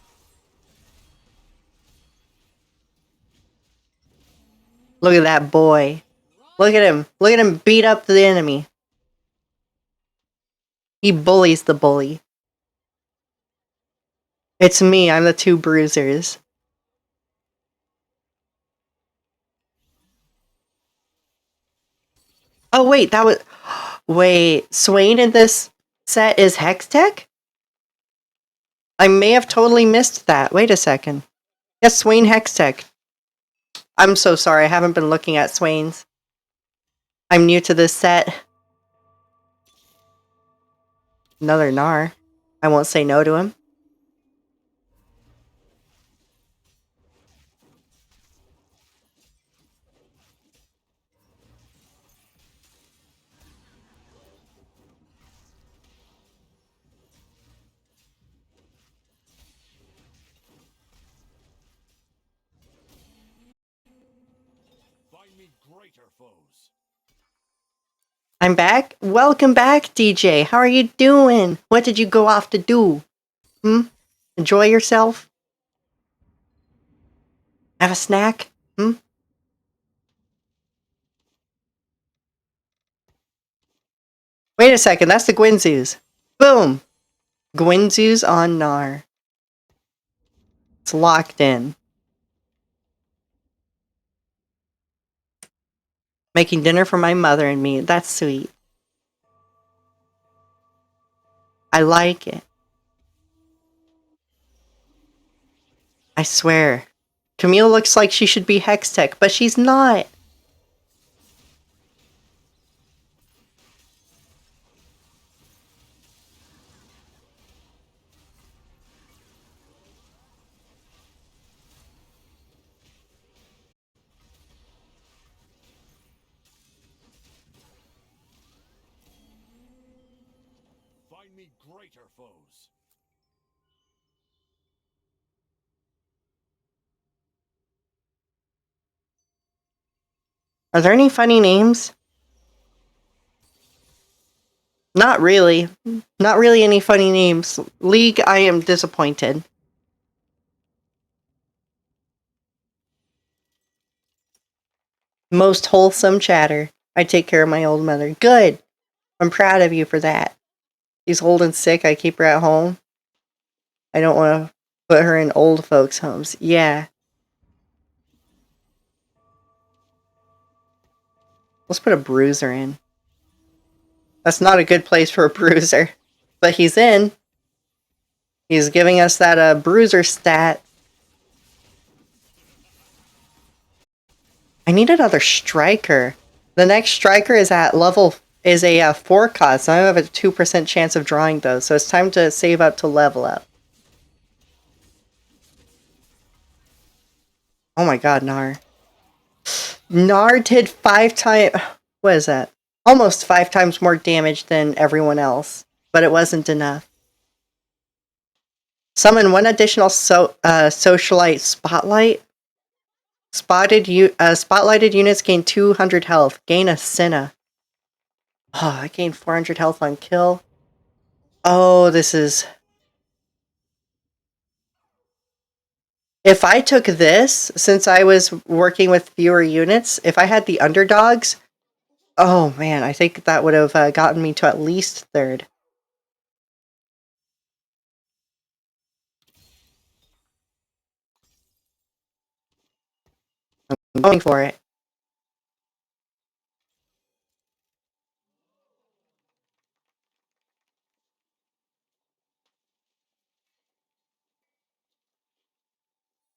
Look at that boy. Look at him. Look at him beat up the enemy. He bullies the bully. It's me, I'm the 2 Bruisers. Oh wait, that was... Wait, Swain in this set is Hextech? I may have totally missed that. Wait a second. Yes, Swain Hextech. I'm so sorry, I haven't been looking at Swain's. I'm new to this set. Another Gnar. I won't say no to him. Find me greater foes. I'm back? Welcome back, DJ. How are you doing? What did you go off to do? Enjoy yourself? Have a snack? Wait a second, that's the Gwynzoos. Boom! Gwynzoos on Gnar. It's locked in. Making dinner for my mother and me. That's sweet. I like it. I swear. Camille looks like she should be Hextech, but she's not. Find me greater foes. Are there any funny names? Not really. Not really any funny names. League, I am disappointed. Most wholesome chatter. I take care of my old mother. Good. I'm proud of you for that. She's old and sick. I keep her at home. I don't want to put her in old folks' homes. Yeah. Let's put a Bruiser in. That's not a good place for a Bruiser. But he's in. He's giving us that Bruiser stat. I need another Striker. The next Striker is at level... is a 4 cost, so I have a 2% chance of drawing those. So it's time to save up to level up. Oh my god, Gnar. Gnar did 5 times... What is that? Almost 5 times more damage than everyone else. But it wasn't enough. Summon 1 additional Socialite Spotlight. Spotlighted units gain 200 health. Gain a Senna. Oh, I gained 400 health on kill. Oh, this is... If I took this, since I was working with fewer units, if I had the underdogs, oh man, I think that would have gotten me to at least 3rd. I'm going for it.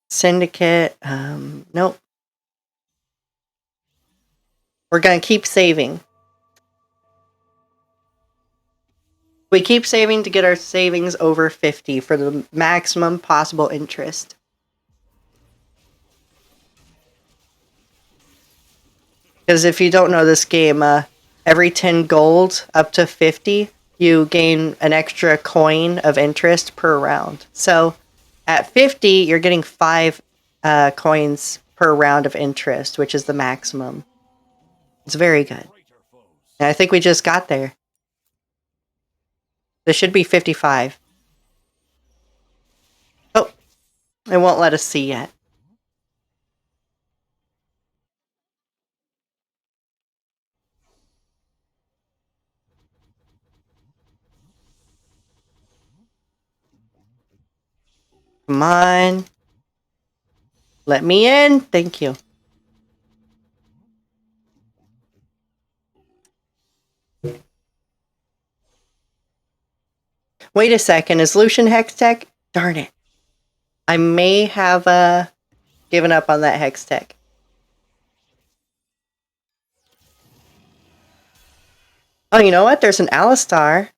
Syndicate, nope. We're gonna keep saving. We keep saving to get our savings over 50 for the maximum possible interest. Because if you don't know this game, every 10 gold up to 50, you gain an extra coin of interest per round. So at 50, you're getting 5 coins per round of interest, which is the maximum. It's very good. And I think we just got there. This should be 55. Oh, it won't let us see yet. Come on. Let me in. Thank you. Wait a second. Is Lucian Hextech? Darn it. I may have given up on that Hextech. Oh, you know what? There's an Alistar.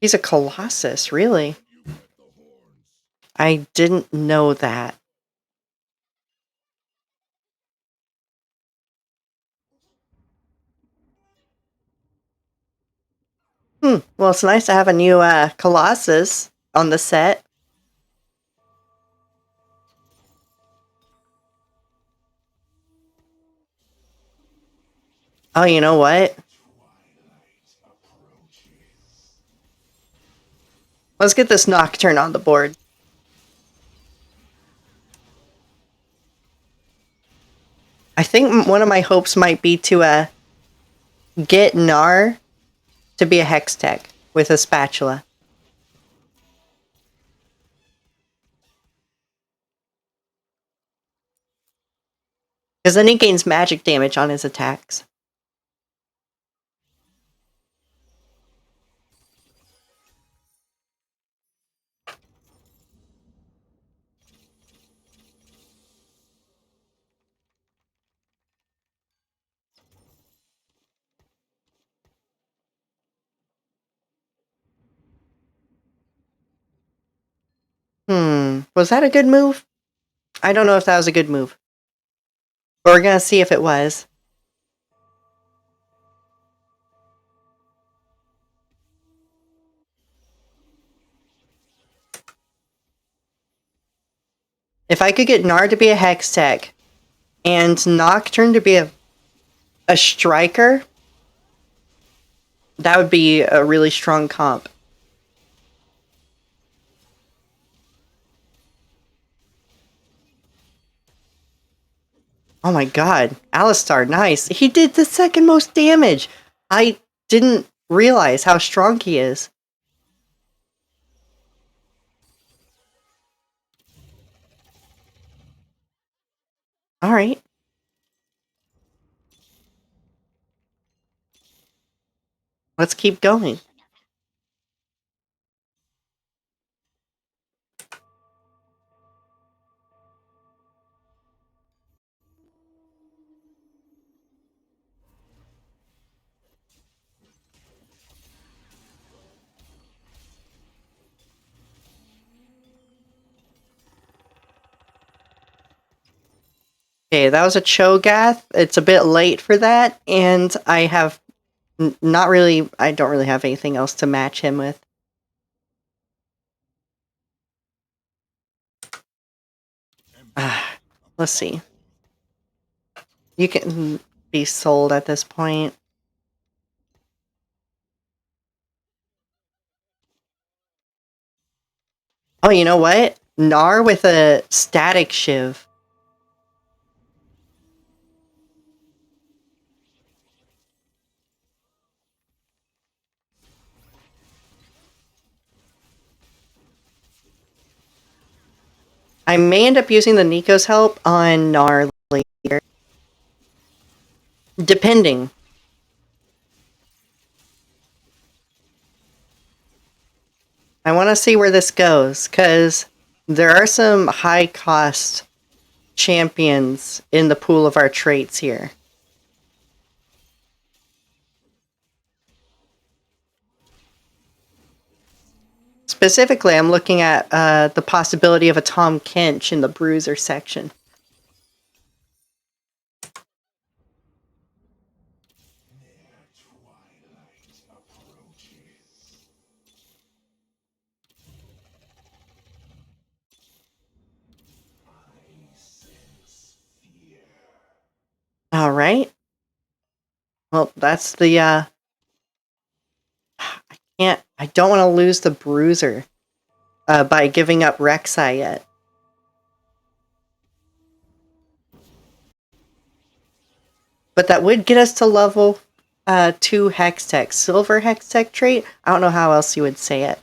He's a Colossus, really? I didn't know that. Well, it's nice to have a new Colossus on the set. Oh, you know what? Let's get this Nocturne on the board. I think one of my hopes might be to get Gnar to be a Hextech with a spatula. Because then he gains magic damage on his attacks. Was that a good move? I don't know if that was a good move. But we're gonna see if it was. If I could get Gnar to be a Hextech and Nocturne to be a striker, that would be a really strong comp. Oh my god, Alistar, nice. He did the second most damage. I didn't realize how strong he is. Alright. Let's keep going. Okay, that was a Cho'Gath. It's a bit late for that, and I have I don't really have anything else to match him with. Let's see. You can be sold at this point. Oh, you know what? Gnar with a static shiv. I may end up using the Nico's help on Gnar. Depending. I want to see where this goes, because there are some high-cost champions in the pool of our traits here. Specifically, I'm looking at the possibility of a Tahm Kench in the Bruiser section. All right. Well, that's the I don't want to lose the Bruiser by giving up Rek'Sai yet. But that would get us to level 2 Hextech. Silver Hextech trait? I don't know how else you would say it.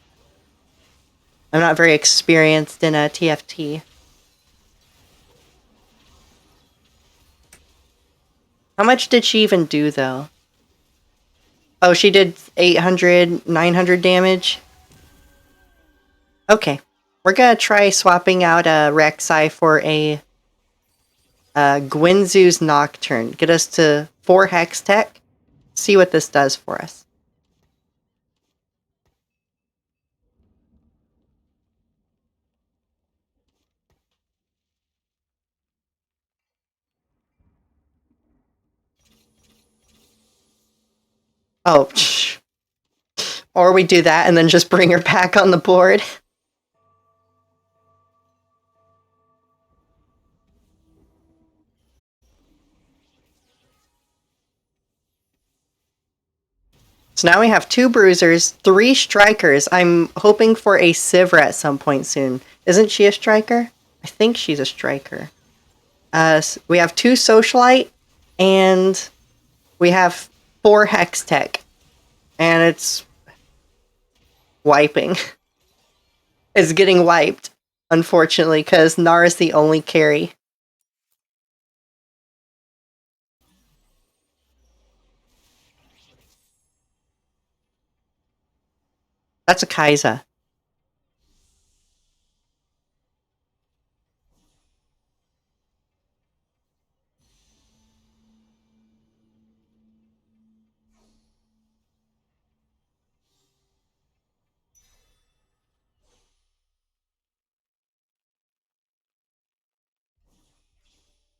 I'm not very experienced in a TFT. How much did she even do, though? Oh, she did 800, 900 damage? Okay. We're gonna try swapping out a Rek'Sai for a Gwynzu's Nocturne. Get us to 4 Hextech. See what this does for us. Oh, or we do that and then just bring her back on the board. So now we have 2 Bruisers, 3 Strikers. I'm hoping for a Sivir at some point soon. Isn't she a Striker? I think she's a Striker. We have 2 Socialite, and we have 4 Hextech. And it's wiping. It's getting wiped, unfortunately, because Nara's the only carry. That's a Kai'Sa.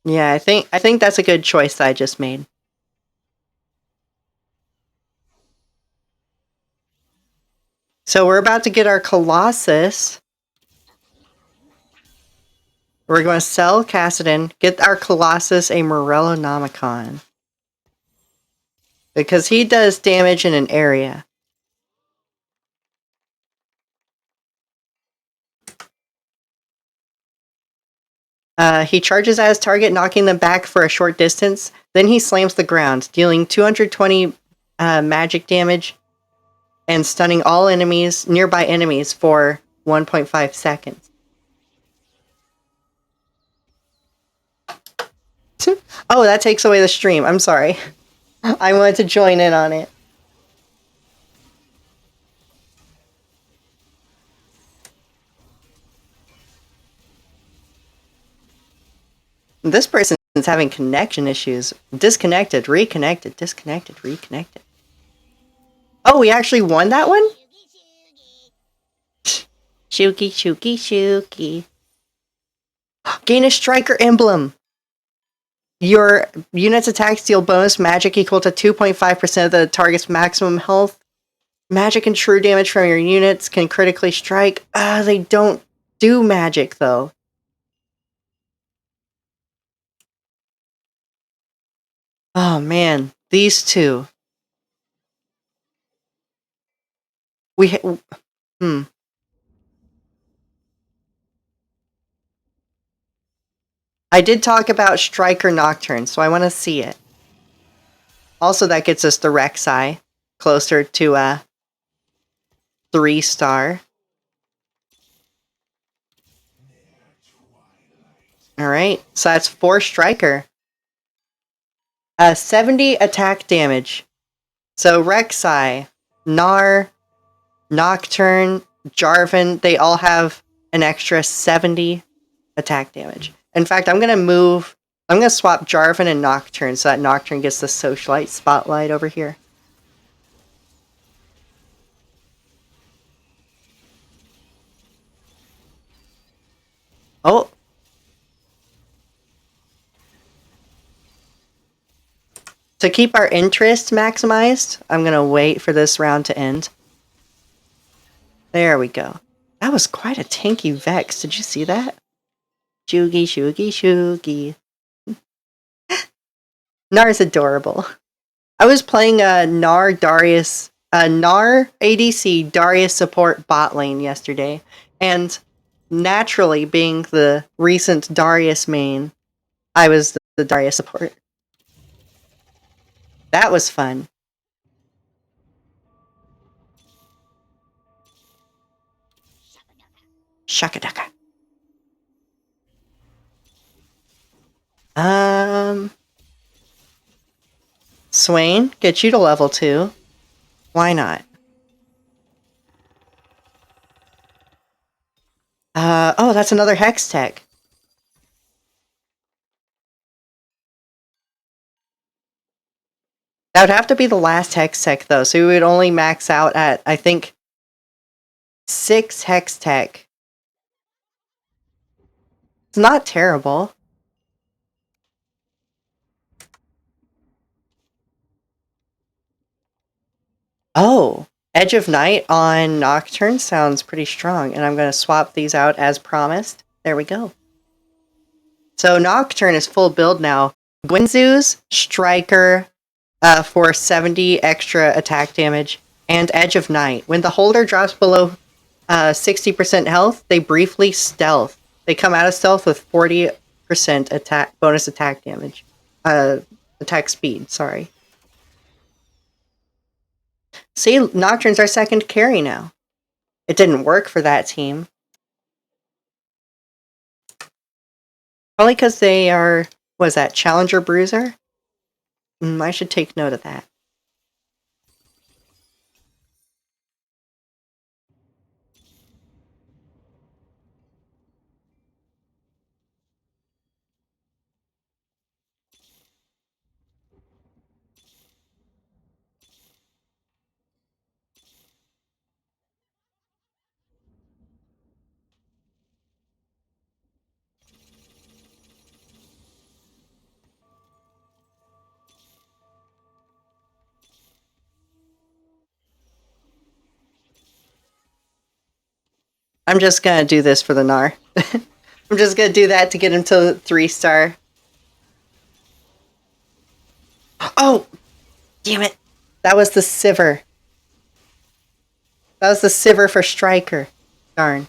Yeah, I think that's a good choice that I just made. So we're about to get our Colossus. We're going to sell Kassadin, get our Colossus a Morellonomicon. Because he does damage in an area. He charges at his target, knocking them back for a short distance. Then he slams the ground, dealing 220 magic damage and stunning all nearby enemies for 1.5 seconds. Oh, that takes away the stream. I'm sorry. I wanted to join in on it. This person's having connection issues. Disconnected, reconnected, disconnected, reconnected. Oh, we actually won that one? Shuki, shuki, shuki. Gain a striker emblem. Your unit's attacks deal bonus magic equal to 2.5% of the target's maximum health. Magic and true damage from your units can critically strike. They don't do magic, though. Oh, man. These two. I did talk about Striker Nocturne, so I want to see it. Also, that gets us the Rek'Sai, closer to a 3-star. Alright, so that's 4 Striker. 70 attack damage. So Rek'Sai, Gnar, Nocturne, Jarvan, they all have an extra 70 attack damage. In fact, I'm gonna swap Jarvan and Nocturne so that Nocturne gets the Socialite spotlight over here. Oh. To keep our interest maximized, I'm gonna wait for this round to end. There we go. That was quite a tanky Vex. Did you see that? Shoogie, shoogie, shoogie. Gnar's adorable. I was playing Gnar Darius, Gnar ADC Darius support bot lane yesterday, and naturally, being the recent Darius main, I was the Darius support. That was fun. Shakadaka. Swain, get you to level 2. Why not? Oh, that's another Hex Tech. That would have to be the last Hex Tech, though, so we would only max out at, I think, 6 Hex Tech. It's not terrible. Oh, Edge of Night on Nocturne sounds pretty strong, and I'm going to swap these out as promised. There we go. So Nocturne is full build now. Guinsoo's Striker for 70 extra attack damage, and Edge of Night. When the holder drops below 60% health, they briefly stealth. They come out of stealth with 40% bonus attack damage. Attack speed, sorry. See, Nocturne's our second carry now. It didn't work for that team. Probably because they are, what is that, Challenger Bruiser? I should take note of that. I'm just gonna do this for the Gnar. I'm just gonna do that to get him to 3-star. Oh! Damn it! That was the Sivir. That was the Sivir for Striker. Darn.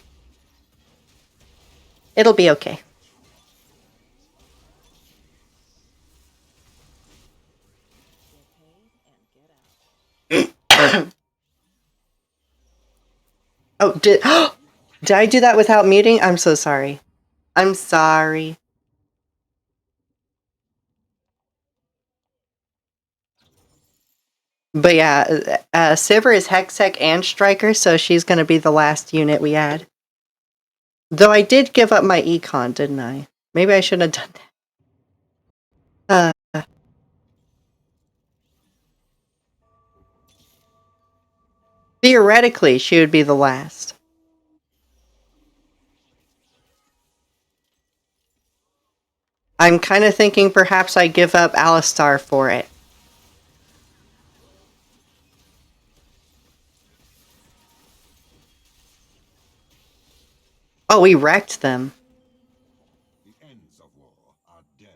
It'll be okay. Oh, did I do that without muting? I'm so sorry. I'm sorry. But yeah, Sivir is Hextech and Striker, so she's gonna be the last unit we add. Though I did give up my econ, didn't I? Maybe I shouldn't have done that. Theoretically, she would be the last. I'm kind of thinking perhaps I give up Alistar for it. Oh, we wrecked them. The ends of war are death.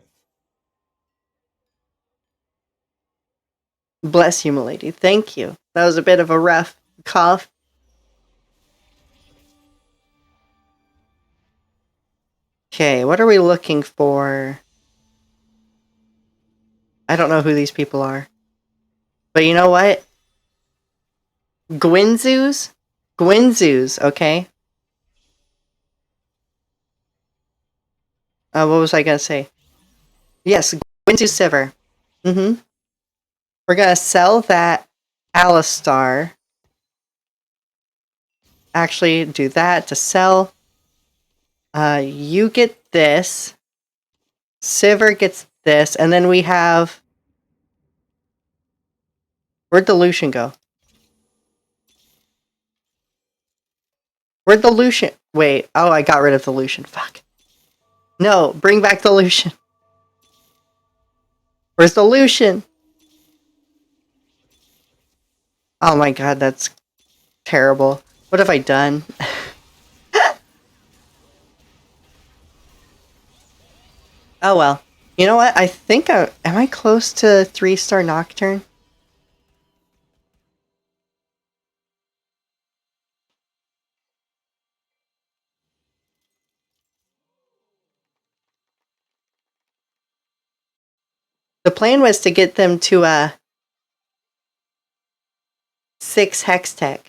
Bless you, milady. Thank you. That was a bit of a rough cough. Okay, what are we looking for? I don't know who these people are. But you know what? Guinsoo's? Guinsoo's, okay? What was I gonna say? Yes, Guinsoo Sivir. Mm-hmm. We're gonna sell that Alistar. Actually, do that to sell. You get this. Sivir gets this, and then we have. Where'd the Lucian go? Where'd the Lucian? Wait. Oh, I got rid of the Lucian. Fuck. No, bring back the Lucian. Where's the Lucian? Oh my god, that's terrible. What have I done? Oh well. You know what? I think am I close to 3-star Nocturne? The plan was to get them to 6 Hextech.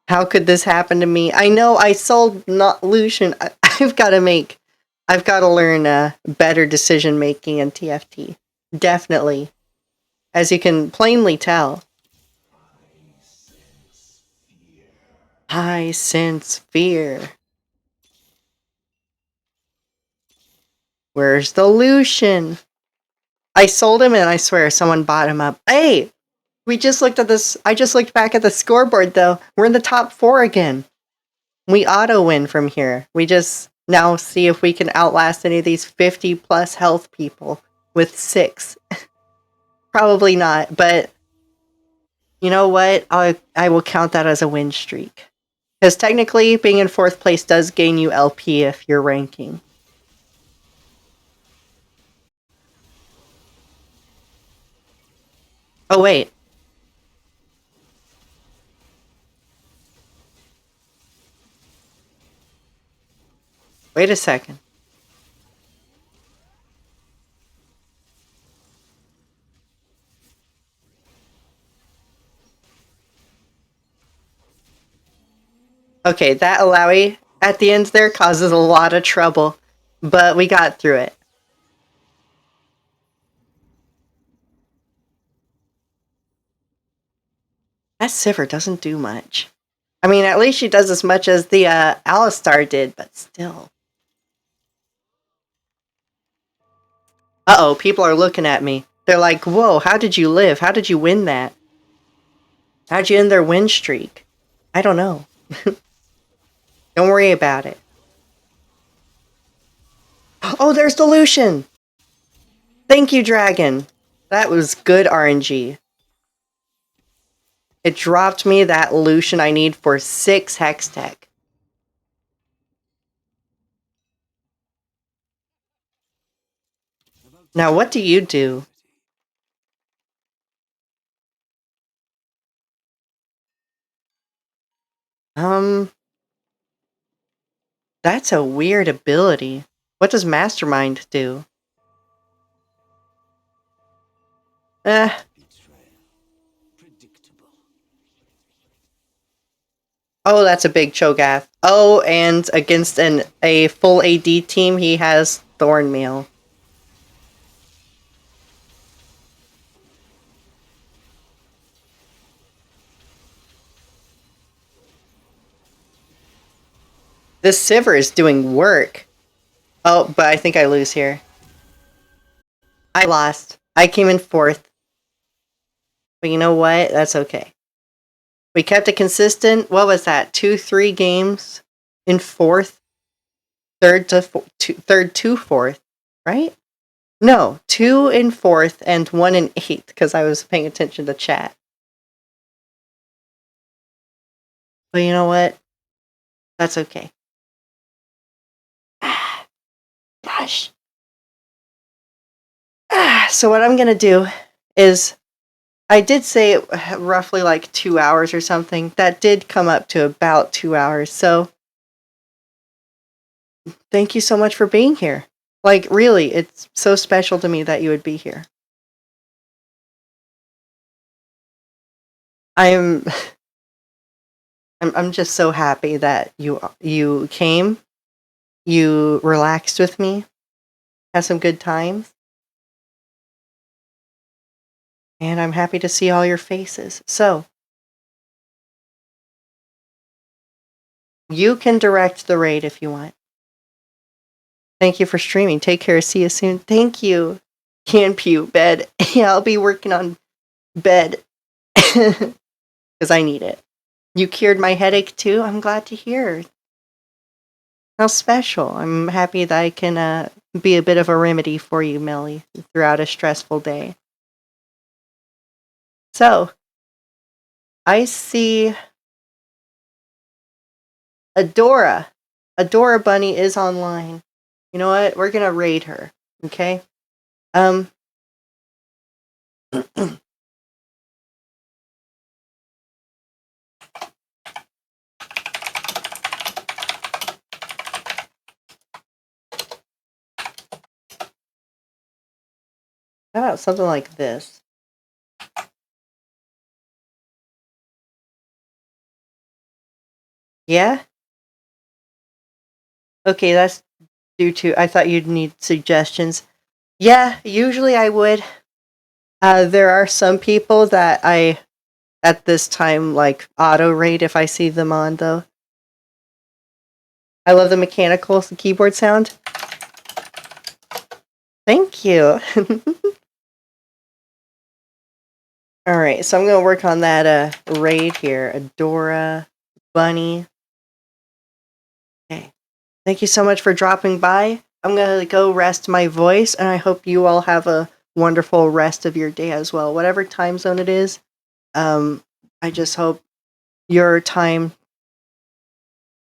How could this happen to me? I know I sold not Lucian. I've got to learn better decision making in TFT. Definitely. As you can plainly tell. I sense fear. Where's the Lucian? I sold him and I swear someone bought him up. Hey! We just looked at this. I just looked back at the scoreboard though. We're in the top 4 again. We auto win from here. We just now see if we can outlast any of these 50 plus health people with 6. Probably not, but you know what? I will count that as a win streak. Because technically, being in 4th place does gain you LP if you're ranking. Oh, wait. Wait a second. Okay, that Alawi at the end there causes a lot of trouble, but we got through it. That Sivir doesn't do much. I mean, at least she does as much as the Alistar did, but still. Uh-oh, people are looking at me. They're like, whoa, how did you live? How did you win that? How'd you end their win streak? I don't know. Don't worry about it. Oh, there's the Lucian! Thank you, Dragon. That was good RNG. It dropped me that Lucian I need for 6 Hextech. Now, what do you do? That's a weird ability. What does Mastermind do? Oh, that's a big Cho'Gath. Oh, and against a full AD team, he has Thornmeal. This Sivir is doing work. Oh, but I think I lose here. I lost. I came in 4th. But you know what? That's okay. We kept it consistent. What was that? 2-3 games in 4th? Third to 4th, right? No, 2 in 4th and 1 in 8th because I was paying attention to chat. But you know what? That's okay. Gosh. So what I'm gonna do is, I did say roughly like 2 hours or something. That did come up to about 2 hours. So thank you so much for being here. Like really, it's so special to me that you would be here. I'm I'm just so happy that you came, you relaxed with me, had some good times. And I'm happy to see all your faces. So, you can direct the raid if you want. Thank you for streaming. Take care. See you soon. Thank you. Can pew bed. Yeah, I'll be working on bed because I need it. You cured my headache too. I'm glad to hear. How special. I'm happy that I can be a bit of a remedy for you, Millie, throughout a stressful day. So, I see Adora. Adora Bunny is online. You know what? We're gonna raid her. Okay. Um. How about something like this? Yeah? Okay, that's due to. I thought you'd need suggestions. Yeah, usually I would. There are some people that I, at this time, like auto rate if I see them on, though. I love the mechanical keyboard sound. Thank you. Alright, so I'm going to work on that raid here. Adora Bunny. Okay. Thank you so much for dropping by. I'm going to go rest my voice, and I hope you all have a wonderful rest of your day as well. Whatever time zone it is, I just hope your time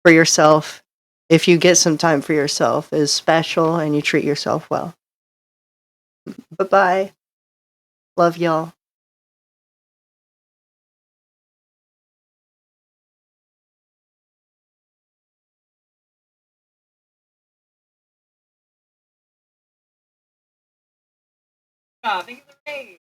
for yourself, if you get some time for yourself, is special and you treat yourself well. Bye-bye. Love y'all. Thank you for the raid.